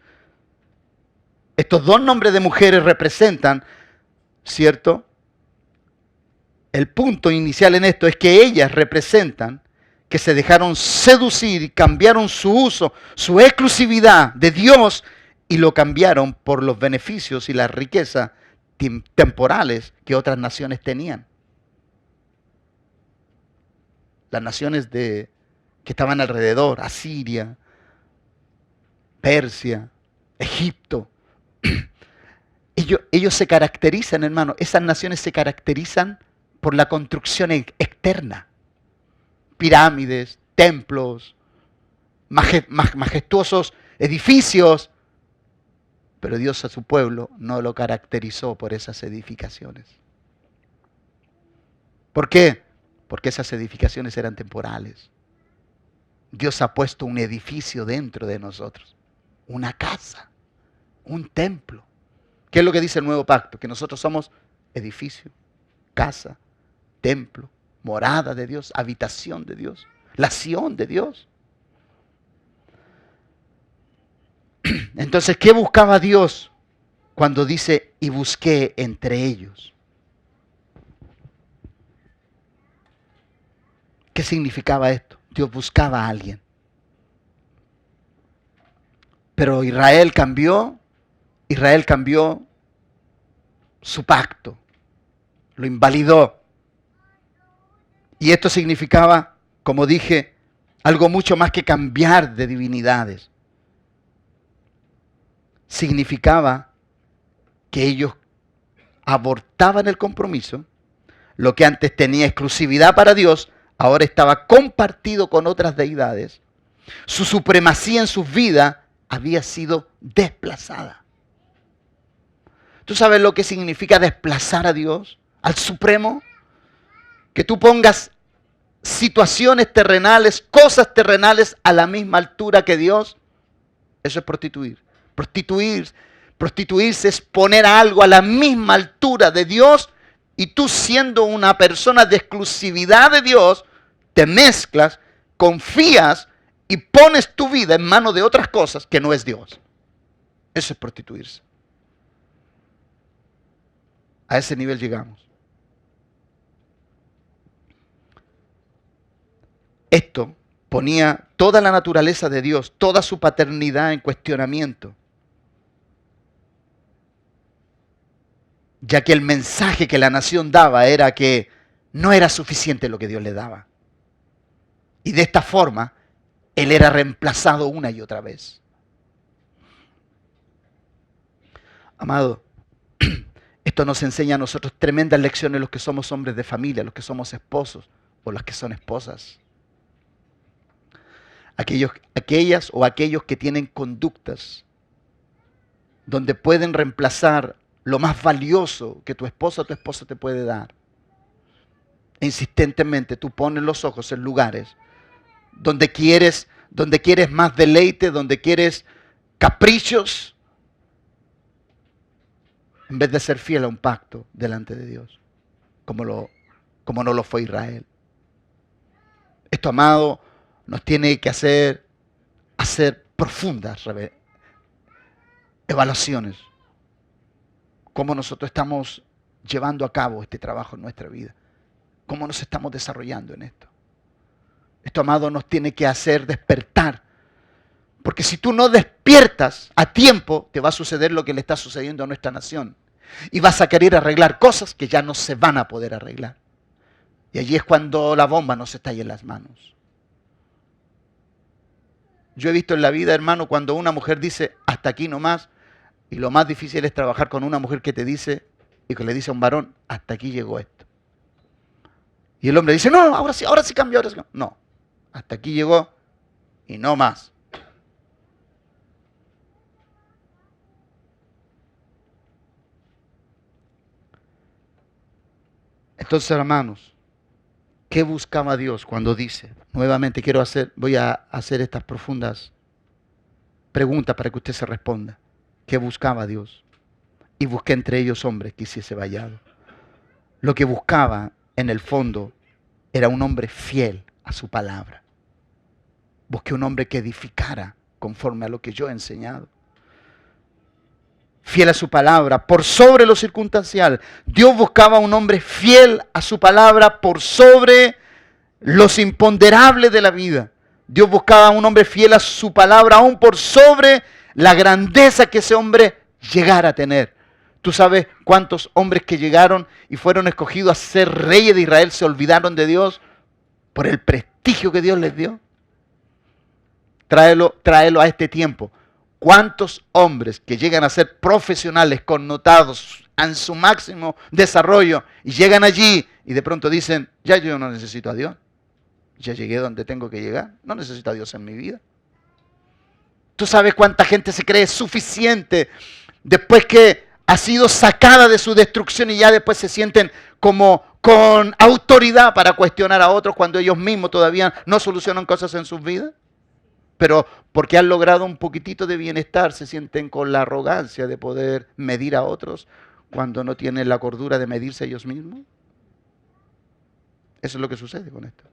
Estos dos nombres de mujeres representan, ¿cierto? El punto inicial en esto es que ellas representan que se dejaron seducir y cambiaron su uso, su exclusividad de Dios y lo cambiaron por los beneficios y la riqueza temporales que otras naciones tenían. Las naciones que estaban alrededor, Asiria, Persia, Egipto. Ellos se caracterizan, hermano, esas naciones se caracterizan por la construcción externa. Pirámides, templos, majestuosos edificios. Pero Dios a su pueblo no lo caracterizó por esas edificaciones. ¿Por qué? Porque esas edificaciones eran temporales. Dios ha puesto un edificio dentro de nosotros. Una casa, un templo. ¿Qué es lo que dice el nuevo pacto? Que nosotros somos edificio, casa, templo, morada de Dios, habitación de Dios, la Sión de Dios. Entonces, ¿qué buscaba Dios cuando dice, y busqué entre ellos? ¿Qué significaba esto? Dios buscaba a alguien. Pero Israel cambió su pacto, lo invalidó. Y esto significaba, como dije, algo mucho más que cambiar de divinidades. Significaba que ellos abortaban el compromiso. Lo que antes tenía exclusividad para Dios, ahora estaba compartido con otras deidades. Su supremacía en sus vidas había sido desplazada. ¿Tú sabes lo que significa desplazar a Dios, al Supremo? Que tú pongas situaciones terrenales, cosas terrenales a la misma altura que Dios. Eso es prostituir. Prostituirse es poner algo a la misma altura de Dios, y tú, siendo una persona de exclusividad de Dios, te mezclas, confías y pones tu vida en manos de otras cosas que no es Dios. Eso es prostituirse. A ese nivel llegamos. Esto ponía toda la naturaleza de Dios, toda su paternidad en cuestionamiento, ya que el mensaje que la nación daba era que no era suficiente lo que Dios le daba. Y de esta forma, Él era reemplazado una y otra vez. Amado, esto nos enseña a nosotros tremendas lecciones, los que somos hombres de familia, los que somos esposos o las que son esposas. Aquellas o aquellos que tienen conductas donde pueden reemplazar lo más valioso que tu esposa o tu esposo te puede dar. E insistentemente tú pones los ojos en lugares donde quieres más deleite, donde quieres caprichos, en vez de ser fiel a un pacto delante de Dios, como no lo fue Israel. Esto, amado, nos tiene que hacer profundas evaluaciones. Cómo nosotros estamos llevando a cabo este trabajo en nuestra vida. Cómo nos estamos desarrollando en esto. Esto, amado, nos tiene que hacer despertar. Porque si tú no despiertas a tiempo, te va a suceder lo que le está sucediendo a nuestra nación. Y vas a querer arreglar cosas que ya no se van a poder arreglar. Y allí es cuando la bomba nos estalla en las manos. Yo he visto en la vida, hermano, cuando una mujer dice, hasta aquí nomás, y lo más difícil es trabajar con una mujer que te dice, y que le dice a un varón, hasta aquí llegó esto. Y el hombre dice, no, ahora sí cambio, ahora sí cambio. No, hasta aquí llegó y no más. Entonces, hermanos, ¿qué buscaba Dios cuando dice? Nuevamente voy a hacer estas profundas preguntas para que usted se responda. ¿Qué buscaba Dios? Y busqué entre ellos hombres que hiciese vallado. Lo que buscaba en el fondo era un hombre fiel a su palabra. Busqué un hombre que edificara conforme a lo que yo he enseñado. Fiel a su palabra, por sobre lo circunstancial. Dios buscaba un hombre fiel a su palabra por sobre los imponderables de la vida. Dios buscaba un hombre fiel a su palabra aún por sobre la grandeza que ese hombre llegara a tener. ¿Tú sabes cuántos hombres que llegaron y fueron escogidos a ser reyes de Israel se olvidaron de Dios por el prestigio que Dios les dio? Tráelo a este tiempo. ¿Cuántos hombres que llegan a ser profesionales, connotados en su máximo desarrollo y llegan allí y de pronto dicen, ya yo no necesito a Dios, ya llegué donde tengo que llegar, no necesito a Dios en mi vida? ¿Tú sabes cuánta gente se cree suficiente después que ha sido sacada de su destrucción y ya después se sienten como con autoridad para cuestionar a otros cuando ellos mismos todavía no solucionan cosas en sus vidas? Pero porque han logrado un poquitito de bienestar, se sienten con la arrogancia de poder medir a otros cuando no tienen la cordura de medirse ellos mismos. Eso es lo que sucede con esto.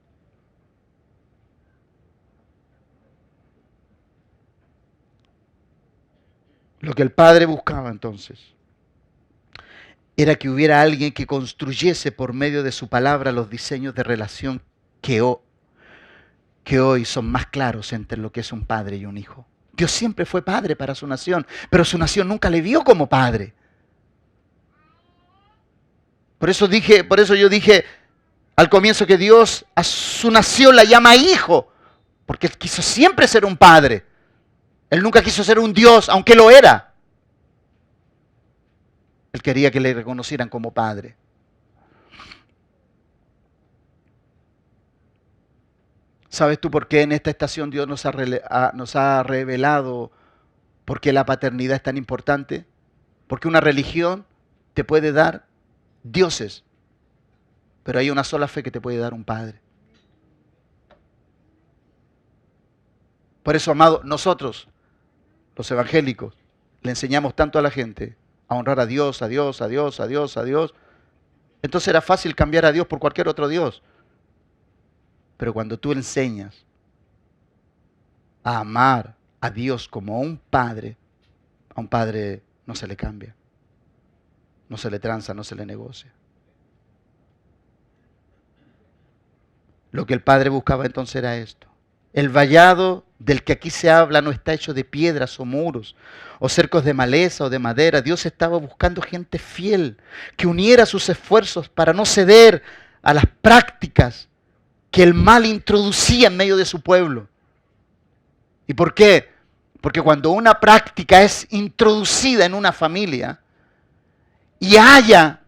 Lo que el Padre buscaba entonces era que hubiera alguien que construyese por medio de su palabra los diseños de relación que hoy son más claros entre lo que es un padre y un hijo. Dios siempre fue padre para su nación, pero su nación nunca le vio como padre. Por eso yo dije al comienzo que Dios a su nación la llama hijo, porque Él quiso siempre ser un padre. Él nunca quiso ser un Dios, aunque lo era. Él quería que le reconocieran como padre. ¿Sabes tú por qué en esta estación Dios nos ha revelado por qué la paternidad es tan importante? Porque una religión te puede dar dioses, pero hay una sola fe que te puede dar un padre. Por eso, amado, nosotros, los evangélicos, le enseñamos tanto a la gente a honrar a Dios, a Dios, a Dios, a Dios, a Dios. Entonces era fácil cambiar a Dios por cualquier otro Dios. Pero cuando tú enseñas a amar a Dios como a un padre no se le cambia, no se le tranza, no se le negocia. Lo que el Padre buscaba entonces era esto. El vallado del que aquí se habla no está hecho de piedras o muros o cercos de maleza o de madera. Dios estaba buscando gente fiel que uniera sus esfuerzos para no ceder a las prácticas que el mal introducía en medio de su pueblo. ¿Y por qué? Porque cuando una práctica es introducida en una familia y haya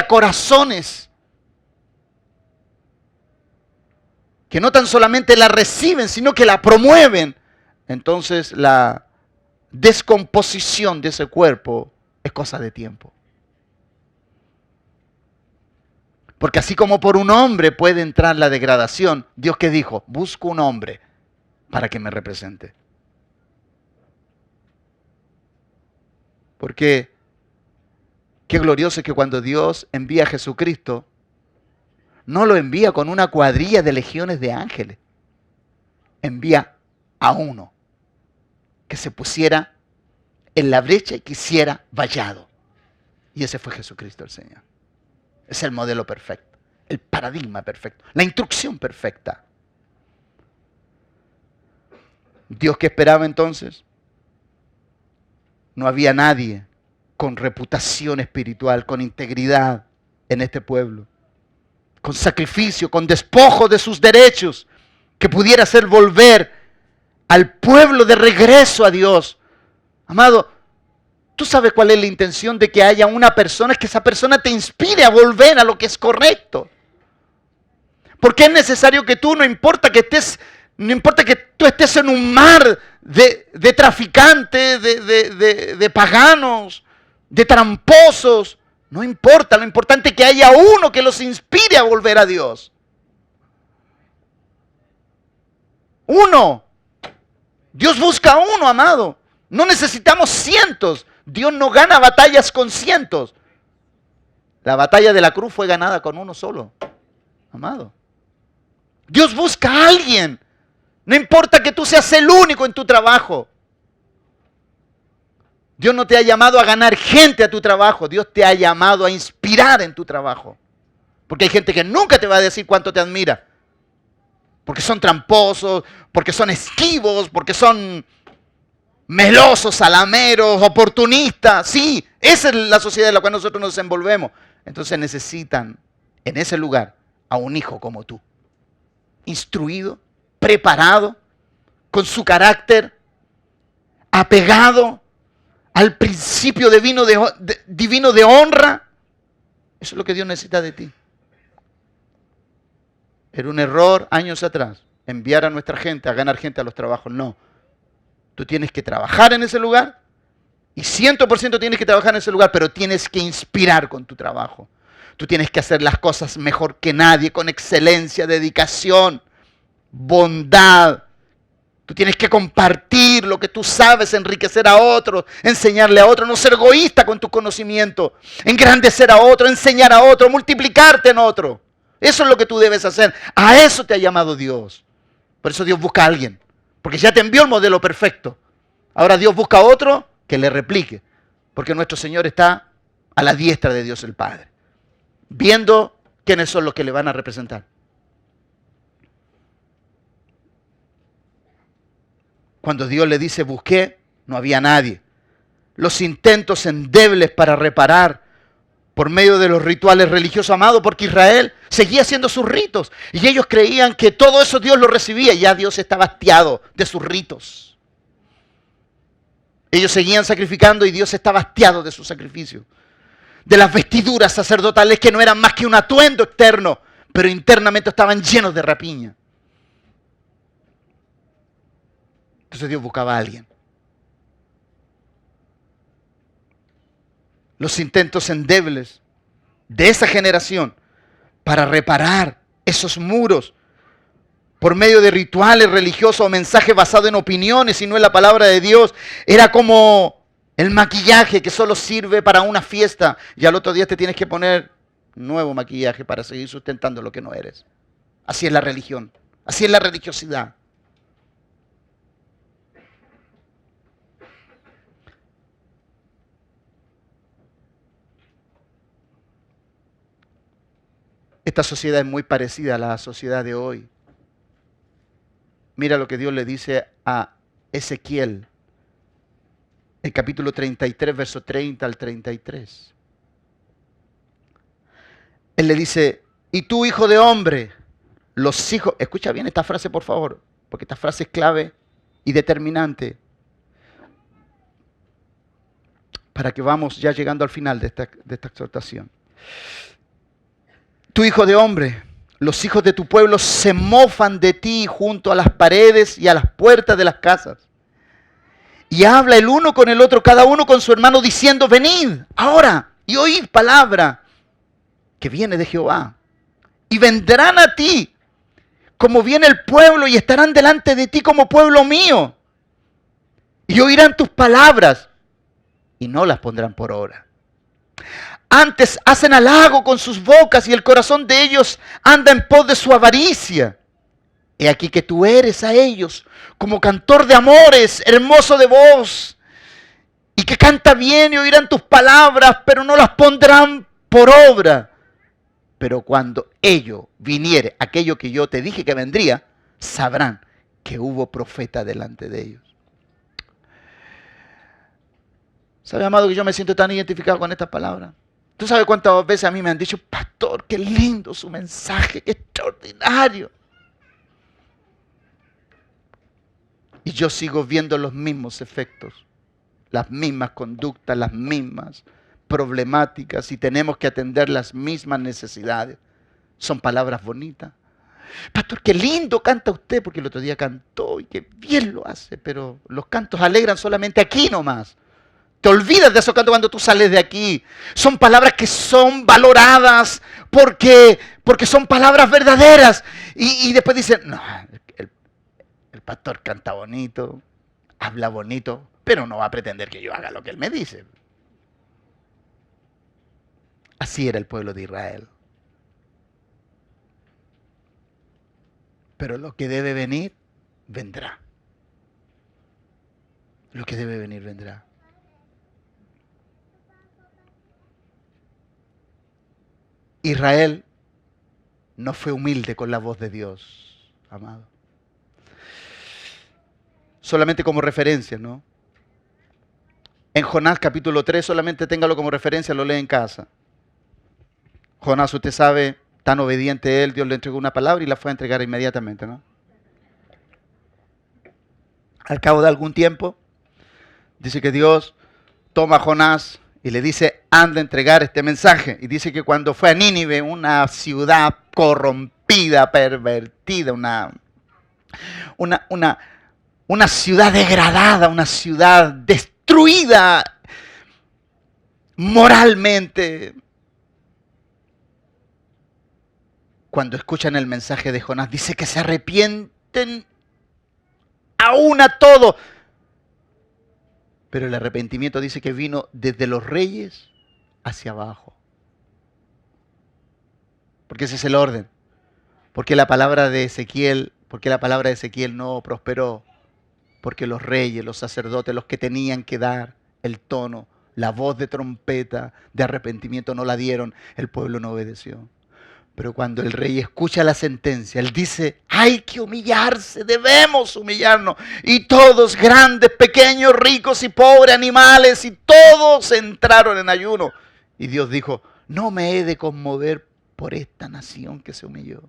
corazones que no tan solamente la reciben, sino que la promueven, entonces la descomposición de ese cuerpo es cosa de tiempo. Porque así como por un hombre puede entrar la degradación, Dios ¿qué dijo? Busco un hombre para que me represente. Porque qué glorioso es que cuando Dios envía a Jesucristo, no lo envía con una cuadrilla de legiones de ángeles. Envía a uno que se pusiera en la brecha y que hiciera vallado. Y ese fue Jesucristo el Señor. Es el modelo perfecto, el paradigma perfecto, la instrucción perfecta. ¿Dios qué esperaba entonces? No había nadie con reputación espiritual, con integridad en este pueblo, con sacrificio, con despojo de sus derechos, que pudiera hacer volver al pueblo de regreso a Dios. Amado, ¿tú sabes cuál es la intención de que haya una persona? Es que esa persona te inspire a volver a lo que es correcto. Porque es necesario que tú, no importa que tú estés en un mar de traficantes, de paganos, de tramposos. No importa, lo importante es que haya uno que los inspire a volver a Dios. Uno. Dios busca a uno, amado. No necesitamos cientos. Dios no gana batallas con cientos. La batalla de la cruz fue ganada con uno solo, amado. Dios busca a alguien. No importa que tú seas el único en tu trabajo. Dios no te ha llamado a ganar gente a tu trabajo. Dios te ha llamado a inspirar en tu trabajo. Porque hay gente que nunca te va a decir cuánto te admira. Porque son tramposos, porque son esquivos, porque son melosos, salameros, oportunistas. Sí, esa es la sociedad en la cual nosotros nos desenvolvemos. Entonces necesitan en ese lugar a un hijo como tú. Instruido, preparado, con su carácter, apegado al principio divino de honra. Eso es lo que Dios necesita de ti. Era un error años atrás enviar a nuestra gente a ganar gente a los trabajos. No. Tú tienes que trabajar en ese lugar y 100% tienes que trabajar en ese lugar, pero tienes que inspirar con tu trabajo. Tú tienes que hacer las cosas mejor que nadie, con excelencia, dedicación, bondad. Tú tienes que compartir lo que tú sabes, enriquecer a otros, enseñarle a otros, no ser egoísta con tu conocimiento, engrandecer a otro, enseñar a otro, multiplicarte en otro. Eso es lo que tú debes hacer. A eso te ha llamado Dios. Por eso Dios busca a alguien, porque ya te envió el modelo perfecto. Ahora Dios busca a otro que le replique, porque nuestro Señor está a la diestra de Dios el Padre, viendo quiénes son los que le van a representar. Cuando Dios le dice busqué, no había nadie. Los intentos endebles para reparar por medio de los rituales religiosos, amados, porque Israel seguía haciendo sus ritos y ellos creían que todo eso Dios lo recibía y ya Dios estaba hastiado de sus ritos. Ellos seguían sacrificando y Dios estaba hastiado de su sacrificio. De las vestiduras sacerdotales que no eran más que un atuendo externo, pero internamente estaban llenos de rapiña. Entonces Dios buscaba a alguien. Los intentos endebles de esa generación para reparar esos muros por medio de rituales religiosos o mensajes basados en opiniones y no en la palabra de Dios, era como el maquillaje que solo sirve para una fiesta y al otro día te tienes que poner nuevo maquillaje para seguir sustentando lo que no eres. Así es la religión, así es la religiosidad. Esta sociedad es muy parecida a la sociedad de hoy. Mira lo que Dios le dice a Ezequiel, el capítulo 33, verso 30 al 33. Él le dice, y tú, hijo de hombre, los hijos... Escucha bien esta frase, por favor, porque esta frase es clave y determinante para que vamos ya llegando al final de esta exhortación. Tu hijo de hombre, los hijos de tu pueblo se mofan de ti junto a las paredes y a las puertas de las casas. Y habla el uno con el otro, cada uno con su hermano, diciendo, venid ahora y oíd palabra que viene de Jehová. Y vendrán a ti como viene el pueblo y estarán delante de ti como pueblo mío. Y oirán tus palabras y no las pondrán por obra. Antes hacen halago con sus bocas y el corazón de ellos anda en pos de su avaricia. He aquí que tú eres a ellos como cantor de amores, hermoso de voz, y que canta bien y oirán tus palabras, pero no las pondrán por obra. Pero cuando ello viniere, aquello que yo te dije que vendría, sabrán que hubo profeta delante de ellos. ¿Sabe, amado, que yo me siento tan identificado con estas palabras? ¿Tú sabes cuántas veces a mí me han dicho, pastor, qué lindo su mensaje, qué extraordinario? Y yo sigo viendo los mismos efectos, las mismas conductas, las mismas problemáticas y tenemos que atender las mismas necesidades. Son palabras bonitas. Pastor, qué lindo canta usted, porque el otro día cantó y qué bien lo hace, pero los cantos alegran solamente aquí nomás. Te olvidas de esos cantos cuando tú sales de aquí. Son palabras que son valoradas porque son palabras verdaderas. Y después dicen, no, el pastor canta bonito, habla bonito, pero no va a pretender que yo haga lo que él me dice. Así era el pueblo de Israel. Pero lo que debe venir, vendrá. Lo que debe venir, vendrá. Israel no fue humilde con la voz de Dios, amado. Solamente como referencia, ¿no? En Jonás capítulo 3, solamente téngalo como referencia, lo lee en casa. Jonás, usted sabe, tan obediente él, Dios le entregó una palabra y la fue a entregar inmediatamente, ¿no? Al cabo de algún tiempo, dice que Dios toma a Jonás y le dice, anda a entregar este mensaje. Y dice que cuando fue a Nínive, una ciudad corrompida, pervertida, una ciudad degradada, una ciudad destruida moralmente. Cuando escuchan el mensaje de Jonás, dice que se arrepienten aún a todo. Pero el arrepentimiento dice que vino desde los reyes hacia abajo. Porque ese es el orden. Porque la palabra de Ezequiel no prosperó. Porque los reyes, los sacerdotes, los que tenían que dar el tono, la voz de trompeta de arrepentimiento no la dieron, el pueblo no obedeció. Pero cuando el rey escucha la sentencia, él dice, hay que humillarse, debemos humillarnos. Y todos, grandes, pequeños, ricos y pobres, animales, y todos entraron en ayuno. Y Dios dijo, no me he de conmover por esta nación que se humilló.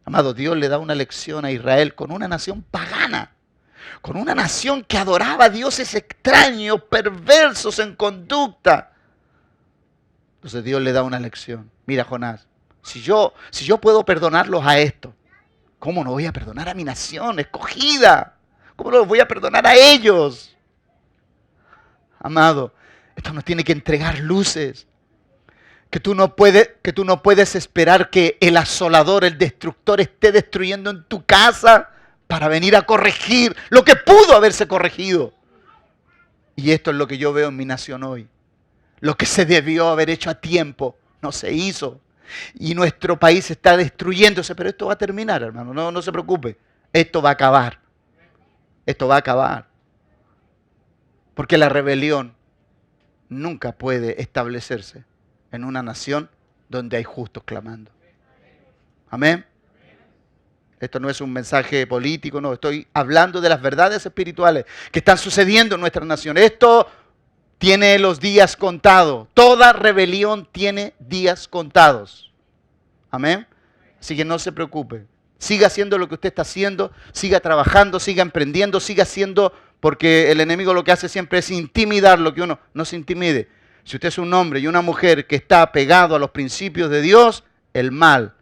Amado, Dios le da una lección a Israel con una nación pagana, con una nación que adoraba a dioses extraños, perversos en conducta. Entonces Dios le da una lección. Mira, Jonás, si yo puedo perdonarlos a esto, ¿cómo no voy a perdonar a mi nación escogida? ¿Cómo no los voy a perdonar a ellos? Amado, esto nos tiene que entregar luces. Que tú no puedes esperar que el asolador, el destructor esté destruyendo en tu casa para venir a corregir lo que pudo haberse corregido. Y esto es lo que yo veo en mi nación hoy. Lo que se debió haber hecho a tiempo no se hizo. Y nuestro país está destruyéndose, pero esto va a terminar, hermano. No se preocupe. Esto va a acabar. Esto va a acabar. Porque la rebelión nunca puede establecerse en una nación donde hay justos clamando. Amén. Esto no es un mensaje político, no. Estoy hablando de las verdades espirituales que están sucediendo en nuestra nación. Esto tiene los días contados. Toda rebelión tiene días contados. Amén. Así que no se preocupe. Siga haciendo lo que usted está haciendo. Siga trabajando, siga emprendiendo, siga haciendo, porque el enemigo lo que hace siempre es intimidar lo que uno no se intimide. Si usted es un hombre y una mujer que está apegado a los principios de Dios, el mal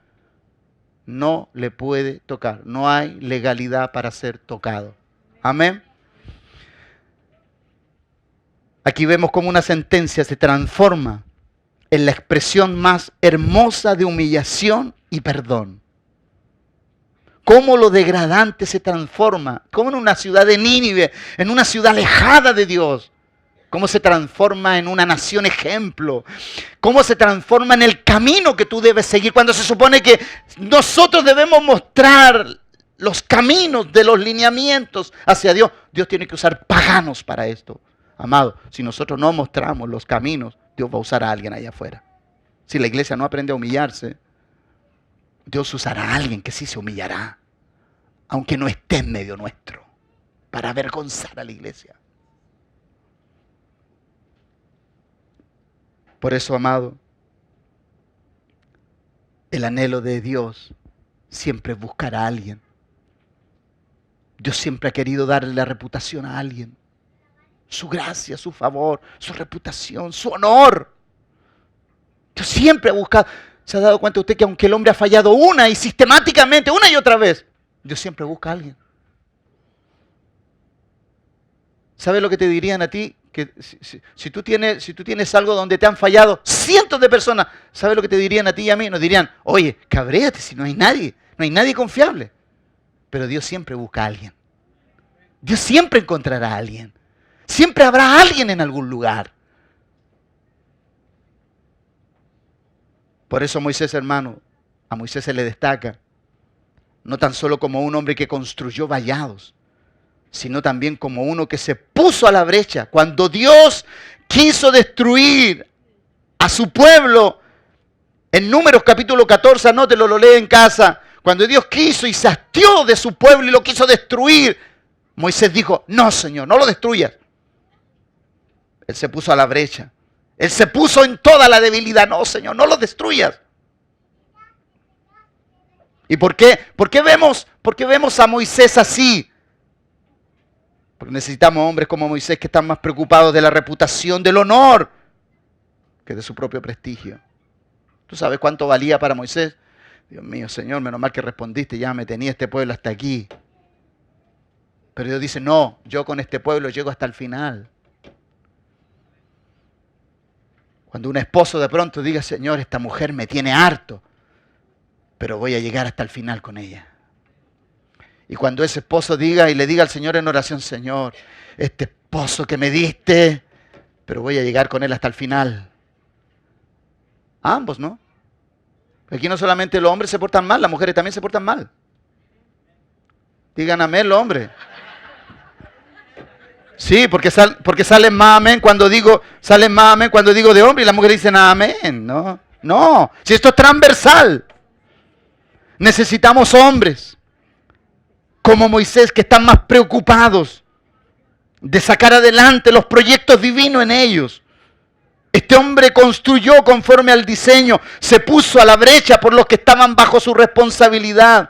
no le puede tocar. No hay legalidad para ser tocado. Amén. Aquí vemos cómo una sentencia se transforma en la expresión más hermosa de humillación y perdón. Cómo lo degradante se transforma, cómo en una ciudad de Nínive, en una ciudad alejada de Dios, cómo se transforma en una nación ejemplo, cómo se transforma en el camino que tú debes seguir, cuando se supone que nosotros debemos mostrar los caminos de los lineamientos hacia Dios. Dios tiene que usar paganos para esto. Amado, si nosotros no mostramos los caminos, Dios va a usar a alguien allá afuera. Si la iglesia no aprende a humillarse, Dios usará a alguien que sí se humillará, aunque no esté en medio nuestro, para avergonzar a la iglesia. Por eso, amado, el anhelo de Dios siempre es buscar a alguien. Dios siempre ha querido darle la reputación a alguien. Su gracia, su favor, su reputación, su honor. Dios siempre ha buscado. ¿Se ha dado cuenta usted que aunque el hombre ha fallado una y sistemáticamente, una y otra vez, Dios siempre busca a alguien? ¿Sabes lo que te dirían a ti? Que si tú tienes algo donde te han fallado cientos de personas, ¿sabes lo que te dirían a ti y a mí? Nos dirían, oye, cabréate si no hay nadie confiable. Pero Dios siempre busca a alguien. Dios siempre encontrará a alguien. Siempre habrá alguien en algún lugar. Por eso Moisés, hermano, a Moisés se le destaca no tan solo como un hombre que construyó vallados, sino también como uno que se puso a la brecha. Cuando Dios quiso destruir a su pueblo, en Números capítulo 14, anótelo, lo lee en casa. Cuando Dios quiso y se hastió de su pueblo y lo quiso destruir, Moisés dijo, no, Señor, no lo destruyas. Él se puso a la brecha. Él se puso en toda la debilidad. No, Señor, no lo destruyas. ¿Y por qué? ¿Por qué vemos a Moisés así? Porque necesitamos hombres como Moisés que están más preocupados de la reputación, del honor, que de su propio prestigio. ¿Tú sabes cuánto valía para Moisés? Dios mío, Señor, menos mal que respondiste, ya me tenía este pueblo hasta aquí. Pero Dios dice, no, yo con este pueblo llego hasta el final. Cuando un esposo de pronto diga, Señor, esta mujer me tiene harto, pero voy a llegar hasta el final con ella. Y cuando ese esposo diga y le diga al Señor en oración, Señor, este esposo que me diste, pero voy a llegar con él hasta el final. A ambos, ¿no? Aquí no solamente los hombres se portan mal, las mujeres también se portan mal. Digan amén los hombres. Sí, porque salen más amén cuando digo de hombre y las mujeres dicen amén. No, si esto es transversal. Necesitamos hombres como Moisés que están más preocupados de sacar adelante los proyectos divinos en ellos. Este hombre construyó conforme al diseño, se puso a la brecha por los que estaban bajo su responsabilidad.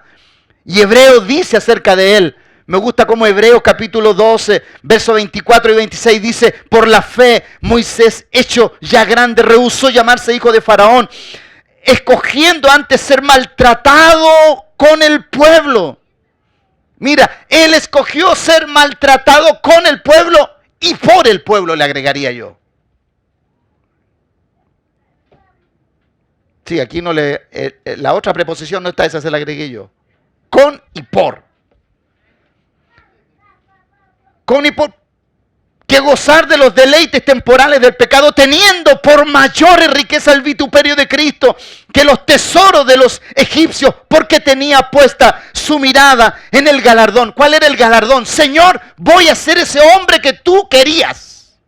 Y Hebreos dice acerca de él, me gusta como Hebreos capítulo 12, versos 24 y 26 dice, por la fe Moisés, hecho ya grande, rehusó llamarse hijo de Faraón, escogiendo antes ser maltratado con el pueblo. Mira, él escogió ser maltratado con el pueblo y por el pueblo, le agregaría yo. Sí, aquí no la otra preposición no está, esa se la agregué yo. Con y por. Con y por. Que gozar de los deleites temporales del pecado, teniendo por mayores riquezas el vituperio de Cristo que los tesoros de los egipcios, porque tenía puesta su mirada en el galardón. ¿Cuál era el galardón? Señor, voy a ser ese hombre que tú querías.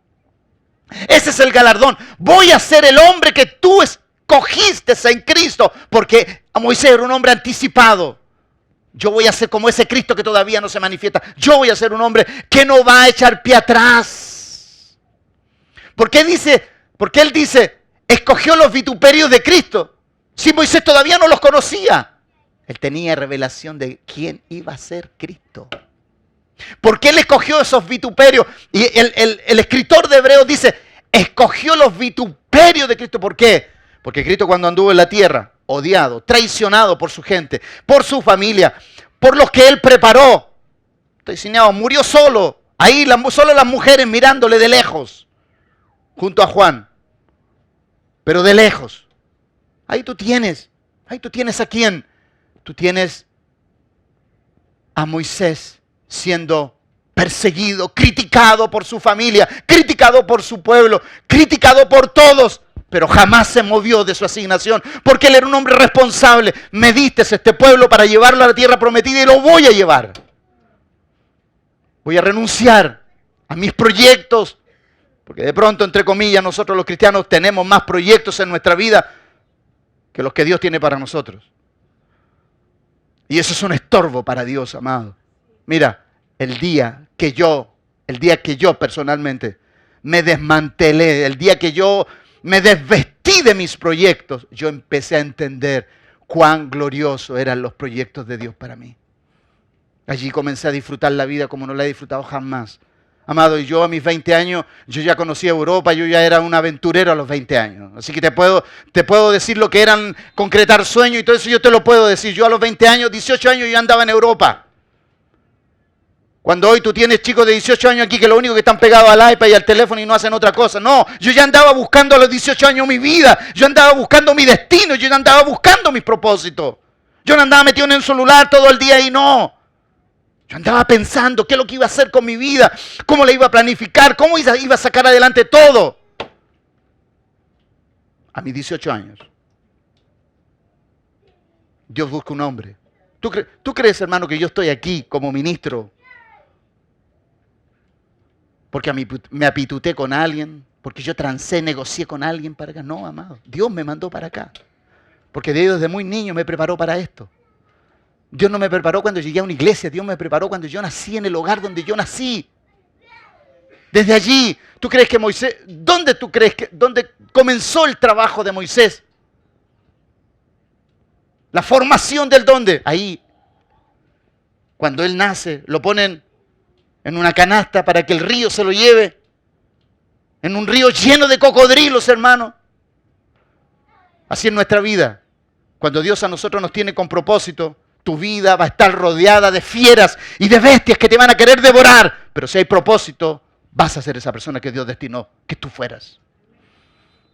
Ese es el galardón. Voy a ser el hombre que tú escogiste en Cristo, porque Moisés era un hombre anticipado. Yo voy a ser como ese Cristo que todavía no se manifiesta. Yo voy a ser un hombre que no va a echar pie atrás. ¿Por qué él dice, escogió los vituperios de Cristo? Si Moisés todavía no los conocía. Él tenía revelación de quién iba a ser Cristo. ¿Por qué él escogió esos vituperios? Y el escritor de Hebreos dice, escogió los vituperios de Cristo. ¿Por qué? Porque Cristo cuando anduvo en la tierra, odiado, traicionado por su gente, por su familia, por los que él preparó, traicionado, murió solo, ahí solo las mujeres mirándole de lejos, junto a Juan, pero de lejos. Ahí tú tienes a quién, tú tienes a Moisés siendo perseguido, criticado por su familia, criticado por su pueblo, criticado por todos, pero jamás se movió de su asignación, porque él era un hombre responsable. Me diste este pueblo para llevarlo a la tierra prometida y lo voy a llevar. Voy a renunciar a mis proyectos, porque de pronto, entre comillas, nosotros los cristianos tenemos más proyectos en nuestra vida que los que Dios tiene para nosotros. Y eso es un estorbo para Dios, amado. Mira, el día que yo personalmente me desmantelé, el día que yo me desvestí de mis proyectos, yo empecé a entender cuán gloriosos eran los proyectos de Dios para mí. Allí comencé a disfrutar la vida como no la he disfrutado jamás. Amado, y yo a mis 20 años, yo ya conocía Europa, yo ya era un aventurero a los 20 años. Así que te puedo decir lo que eran concretar sueños y todo eso yo te lo puedo decir. Yo a los 20 años, 18 años, yo andaba en Europa. Cuando hoy tú tienes chicos de 18 años aquí que lo único que están pegados al iPad y al teléfono y no hacen otra cosa. No, yo ya andaba buscando a los 18 años mi vida. Yo andaba buscando mi destino. Yo ya andaba buscando mis propósitos. Yo no andaba metido en el celular todo el día y no. Yo andaba pensando qué es lo que iba a hacer con mi vida, cómo la iba a planificar, cómo iba a sacar adelante todo. A mis 18 años. Dios busca un hombre. ¿Tú crees, hermano, que yo estoy aquí como ministro porque me apituté con alguien? Porque yo trancé, negocié con alguien para acá. No, amado. Dios me mandó para acá. Porque Dios desde muy niño me preparó para esto. Dios no me preparó cuando llegué a una iglesia. Dios me preparó cuando yo nací en el hogar donde yo nací. Desde allí, ¿tú crees que Moisés, dónde comenzó el trabajo de Moisés? La formación del dónde. Ahí. Cuando él nace, lo ponen en una canasta para que el río se lo lleve. En un río lleno de cocodrilos, hermano. Así es nuestra vida. Cuando Dios a nosotros nos tiene con propósito, tu vida va a estar rodeada de fieras y de bestias que te van a querer devorar. Pero si hay propósito, vas a ser esa persona que Dios destinó que tú fueras.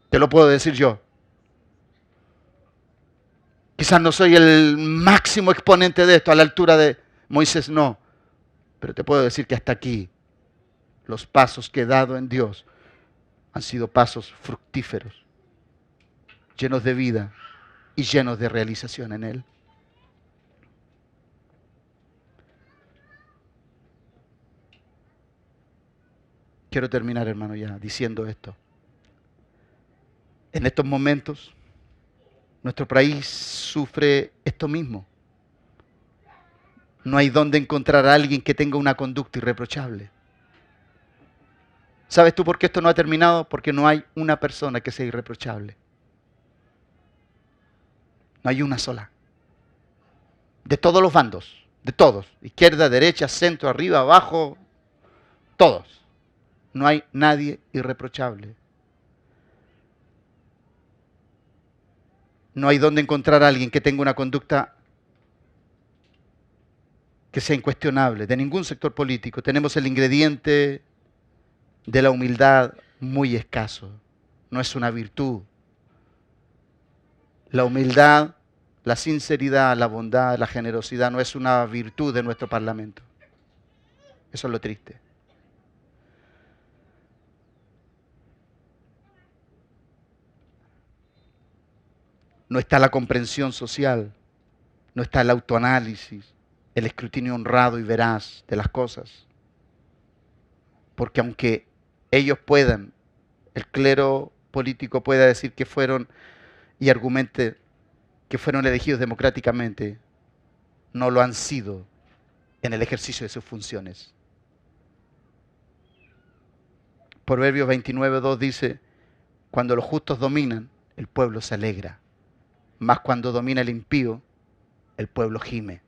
Te lo puedo decir yo. Quizás no soy el máximo exponente de esto, a la altura de Moisés, no. Pero te puedo decir que hasta aquí, los pasos que he dado en Dios han sido pasos fructíferos, llenos de vida y llenos de realización en Él. Quiero terminar, hermano, ya diciendo esto. En estos momentos, nuestro país sufre esto mismo. No hay dónde encontrar a alguien que tenga una conducta irreprochable. ¿Sabes tú por qué esto no ha terminado? Porque no hay una persona que sea irreprochable. No hay una sola. De todos los bandos, de todos. Izquierda, derecha, centro, arriba, abajo, todos. No hay nadie irreprochable. No hay dónde encontrar a alguien que tenga una conducta que sea incuestionable, de ningún sector político. Tenemos el ingrediente de la humildad muy escaso. No es una virtud. La humildad, la sinceridad, la bondad, la generosidad no es una virtud de nuestro Parlamento. Eso es lo triste. No está la comprensión social, no está el autoanálisis, el escrutinio honrado y veraz de las cosas. Porque aunque ellos puedan, el clero político pueda decir que fueron y argumente que fueron elegidos democráticamente, no lo han sido en el ejercicio de sus funciones. Proverbios 29:2 dice, cuando los justos dominan, el pueblo se alegra. Mas cuando domina el impío, el pueblo gime.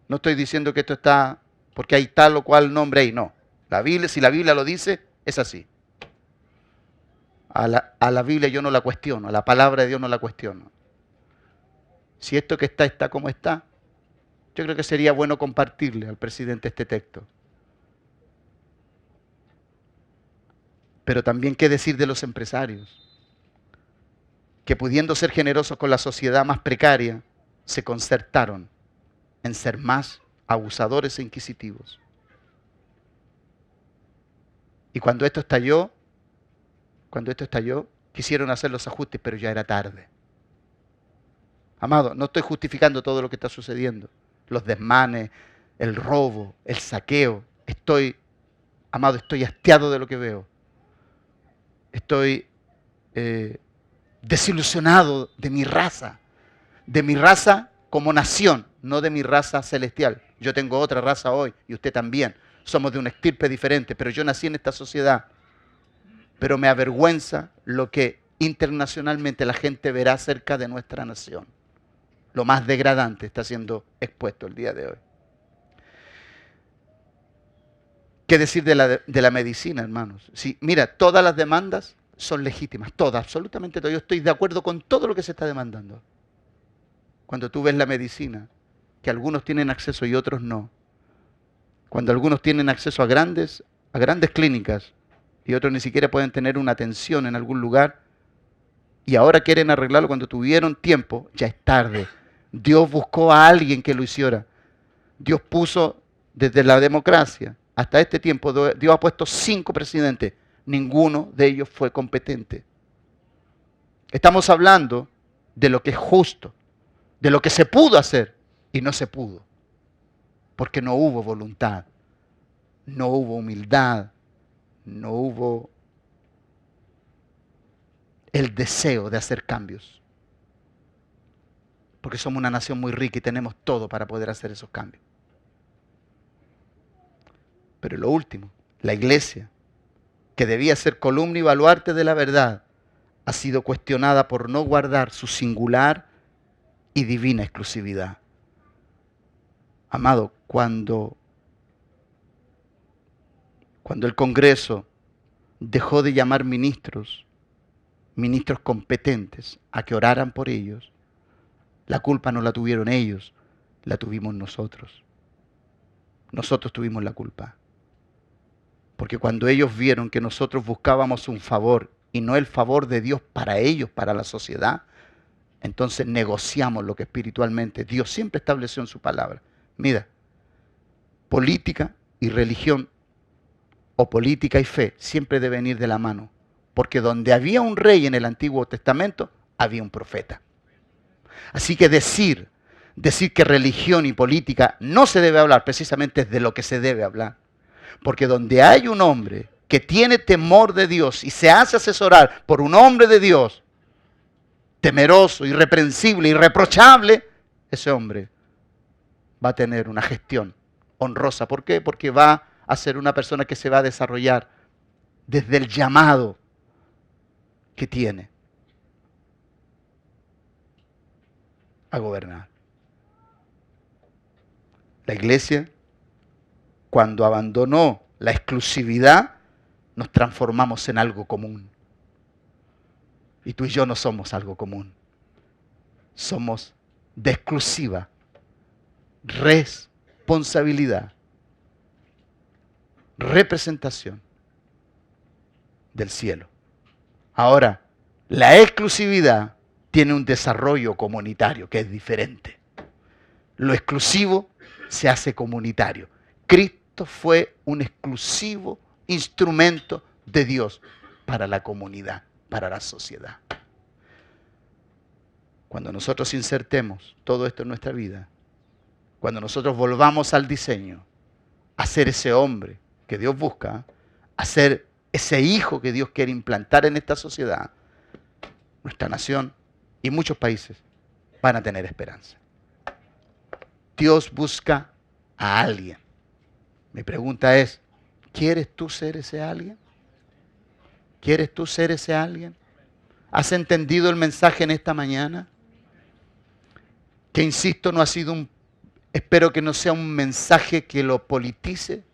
No estoy diciendo que esto está porque hay tal o cual nombre ahí, no. La Biblia, si la Biblia lo dice, es así. A la Biblia yo no la cuestiono, a la palabra de Dios no la cuestiono. Si esto que está como está, yo creo que sería bueno compartirle al presidente este texto. Pero también, ¿qué decir de los empresarios? Que pudiendo ser generosos con la sociedad más precaria, se concertaron en ser más abusadores e inquisitivos. Y cuando esto estalló, quisieron hacer los ajustes, pero ya era tarde. Amado, no estoy justificando todo lo que está sucediendo. Los desmanes, el robo, el saqueo. Estoy hastiado de lo que veo. Estoy desilusionado de mi raza como nación, no de mi raza celestial. Yo tengo otra raza hoy y usted también. Somos de una estirpe diferente, pero yo nací en esta sociedad. Pero me avergüenza lo que internacionalmente la gente verá acerca de nuestra nación. Lo más degradante está siendo expuesto el día de hoy. ¿Qué decir de la medicina, hermanos? Sí, mira, todas las demandas son legítimas, todas, absolutamente todas. Yo estoy de acuerdo con todo lo que se está demandando. Cuando tú ves la medicina, que algunos tienen acceso y otros no. Cuando algunos tienen acceso a grandes clínicas y otros ni siquiera pueden tener una atención en algún lugar y ahora quieren arreglarlo cuando tuvieron tiempo, ya es tarde. Dios buscó a alguien que lo hiciera. Dios puso desde la democracia hasta este tiempo, Dios ha puesto 5 presidentes. Ninguno de ellos fue competente. Estamos hablando de lo que es justo. de lo que se pudo hacer y no se pudo, porque no hubo voluntad, no hubo humildad, no hubo el deseo de hacer cambios, porque somos una nación muy rica y tenemos todo para poder hacer esos cambios. Pero lo último, la iglesia, que debía ser columna y baluarte de la verdad, ha sido cuestionada por no guardar su singular y divina exclusividad. Amado, cuando el Congreso dejó de llamar ministros competentes a que oraran por ellos, la culpa no la tuvieron ellos, la tuvimos nosotros. Nosotros tuvimos la culpa. Porque cuando ellos vieron que nosotros buscábamos un favor y no el favor de Dios para ellos, para la sociedad, entonces negociamos lo que espiritualmente Dios siempre estableció en su palabra. Mira, política y religión, o política y fe, siempre deben ir de la mano. Porque donde había un rey en el Antiguo Testamento, había un profeta. Así que decir que religión y política no se debe hablar, precisamente es de lo que se debe hablar. Porque donde hay un hombre que tiene temor de Dios y se hace asesorar por un hombre de Dios, temeroso, irreprensible, irreprochable, ese hombre va a tener una gestión honrosa. ¿Por qué? Porque va a ser una persona que se va a desarrollar desde el llamado que tiene a gobernar. La iglesia, cuando abandonó la exclusividad, nos transformamos en algo común. Y tú y yo no somos algo común. Somos de exclusiva responsabilidad, representación del cielo. Ahora, la exclusividad tiene un desarrollo comunitario que es diferente. Lo exclusivo se hace comunitario. Cristo fue un exclusivo instrumento de Dios para la comunidad, para la sociedad. Cuando nosotros insertemos todo esto en nuestra vida, cuando nosotros volvamos al diseño, a ser ese hombre que Dios busca, a ser ese hijo que Dios quiere implantar en esta sociedad, nuestra nación y muchos países van a tener esperanza. Dios busca a alguien. Mi pregunta es, ¿quieres tú ser ese alguien? ¿Quieres tú ser ese alguien? ¿Has entendido el mensaje en esta mañana? Que insisto, no ha sido espero que no sea un mensaje que lo politice.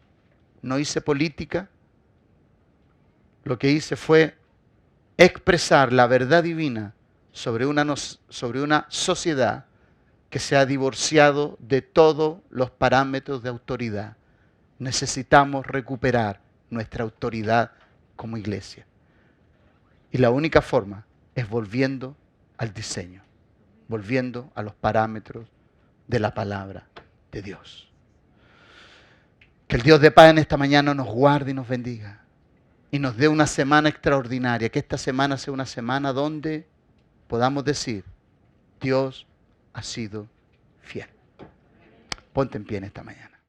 No hice política. Lo que hice fue expresar la verdad divina sobre una sociedad que se ha divorciado de todos los parámetros de autoridad. Necesitamos recuperar nuestra autoridad como iglesia. Y la única forma es volviendo al diseño, volviendo a los parámetros de la palabra de Dios. Que el Dios de paz en esta mañana nos guarde y nos bendiga. Y nos dé una semana extraordinaria. Que esta semana sea una semana donde podamos decir, Dios ha sido fiel. Ponte en pie en esta mañana.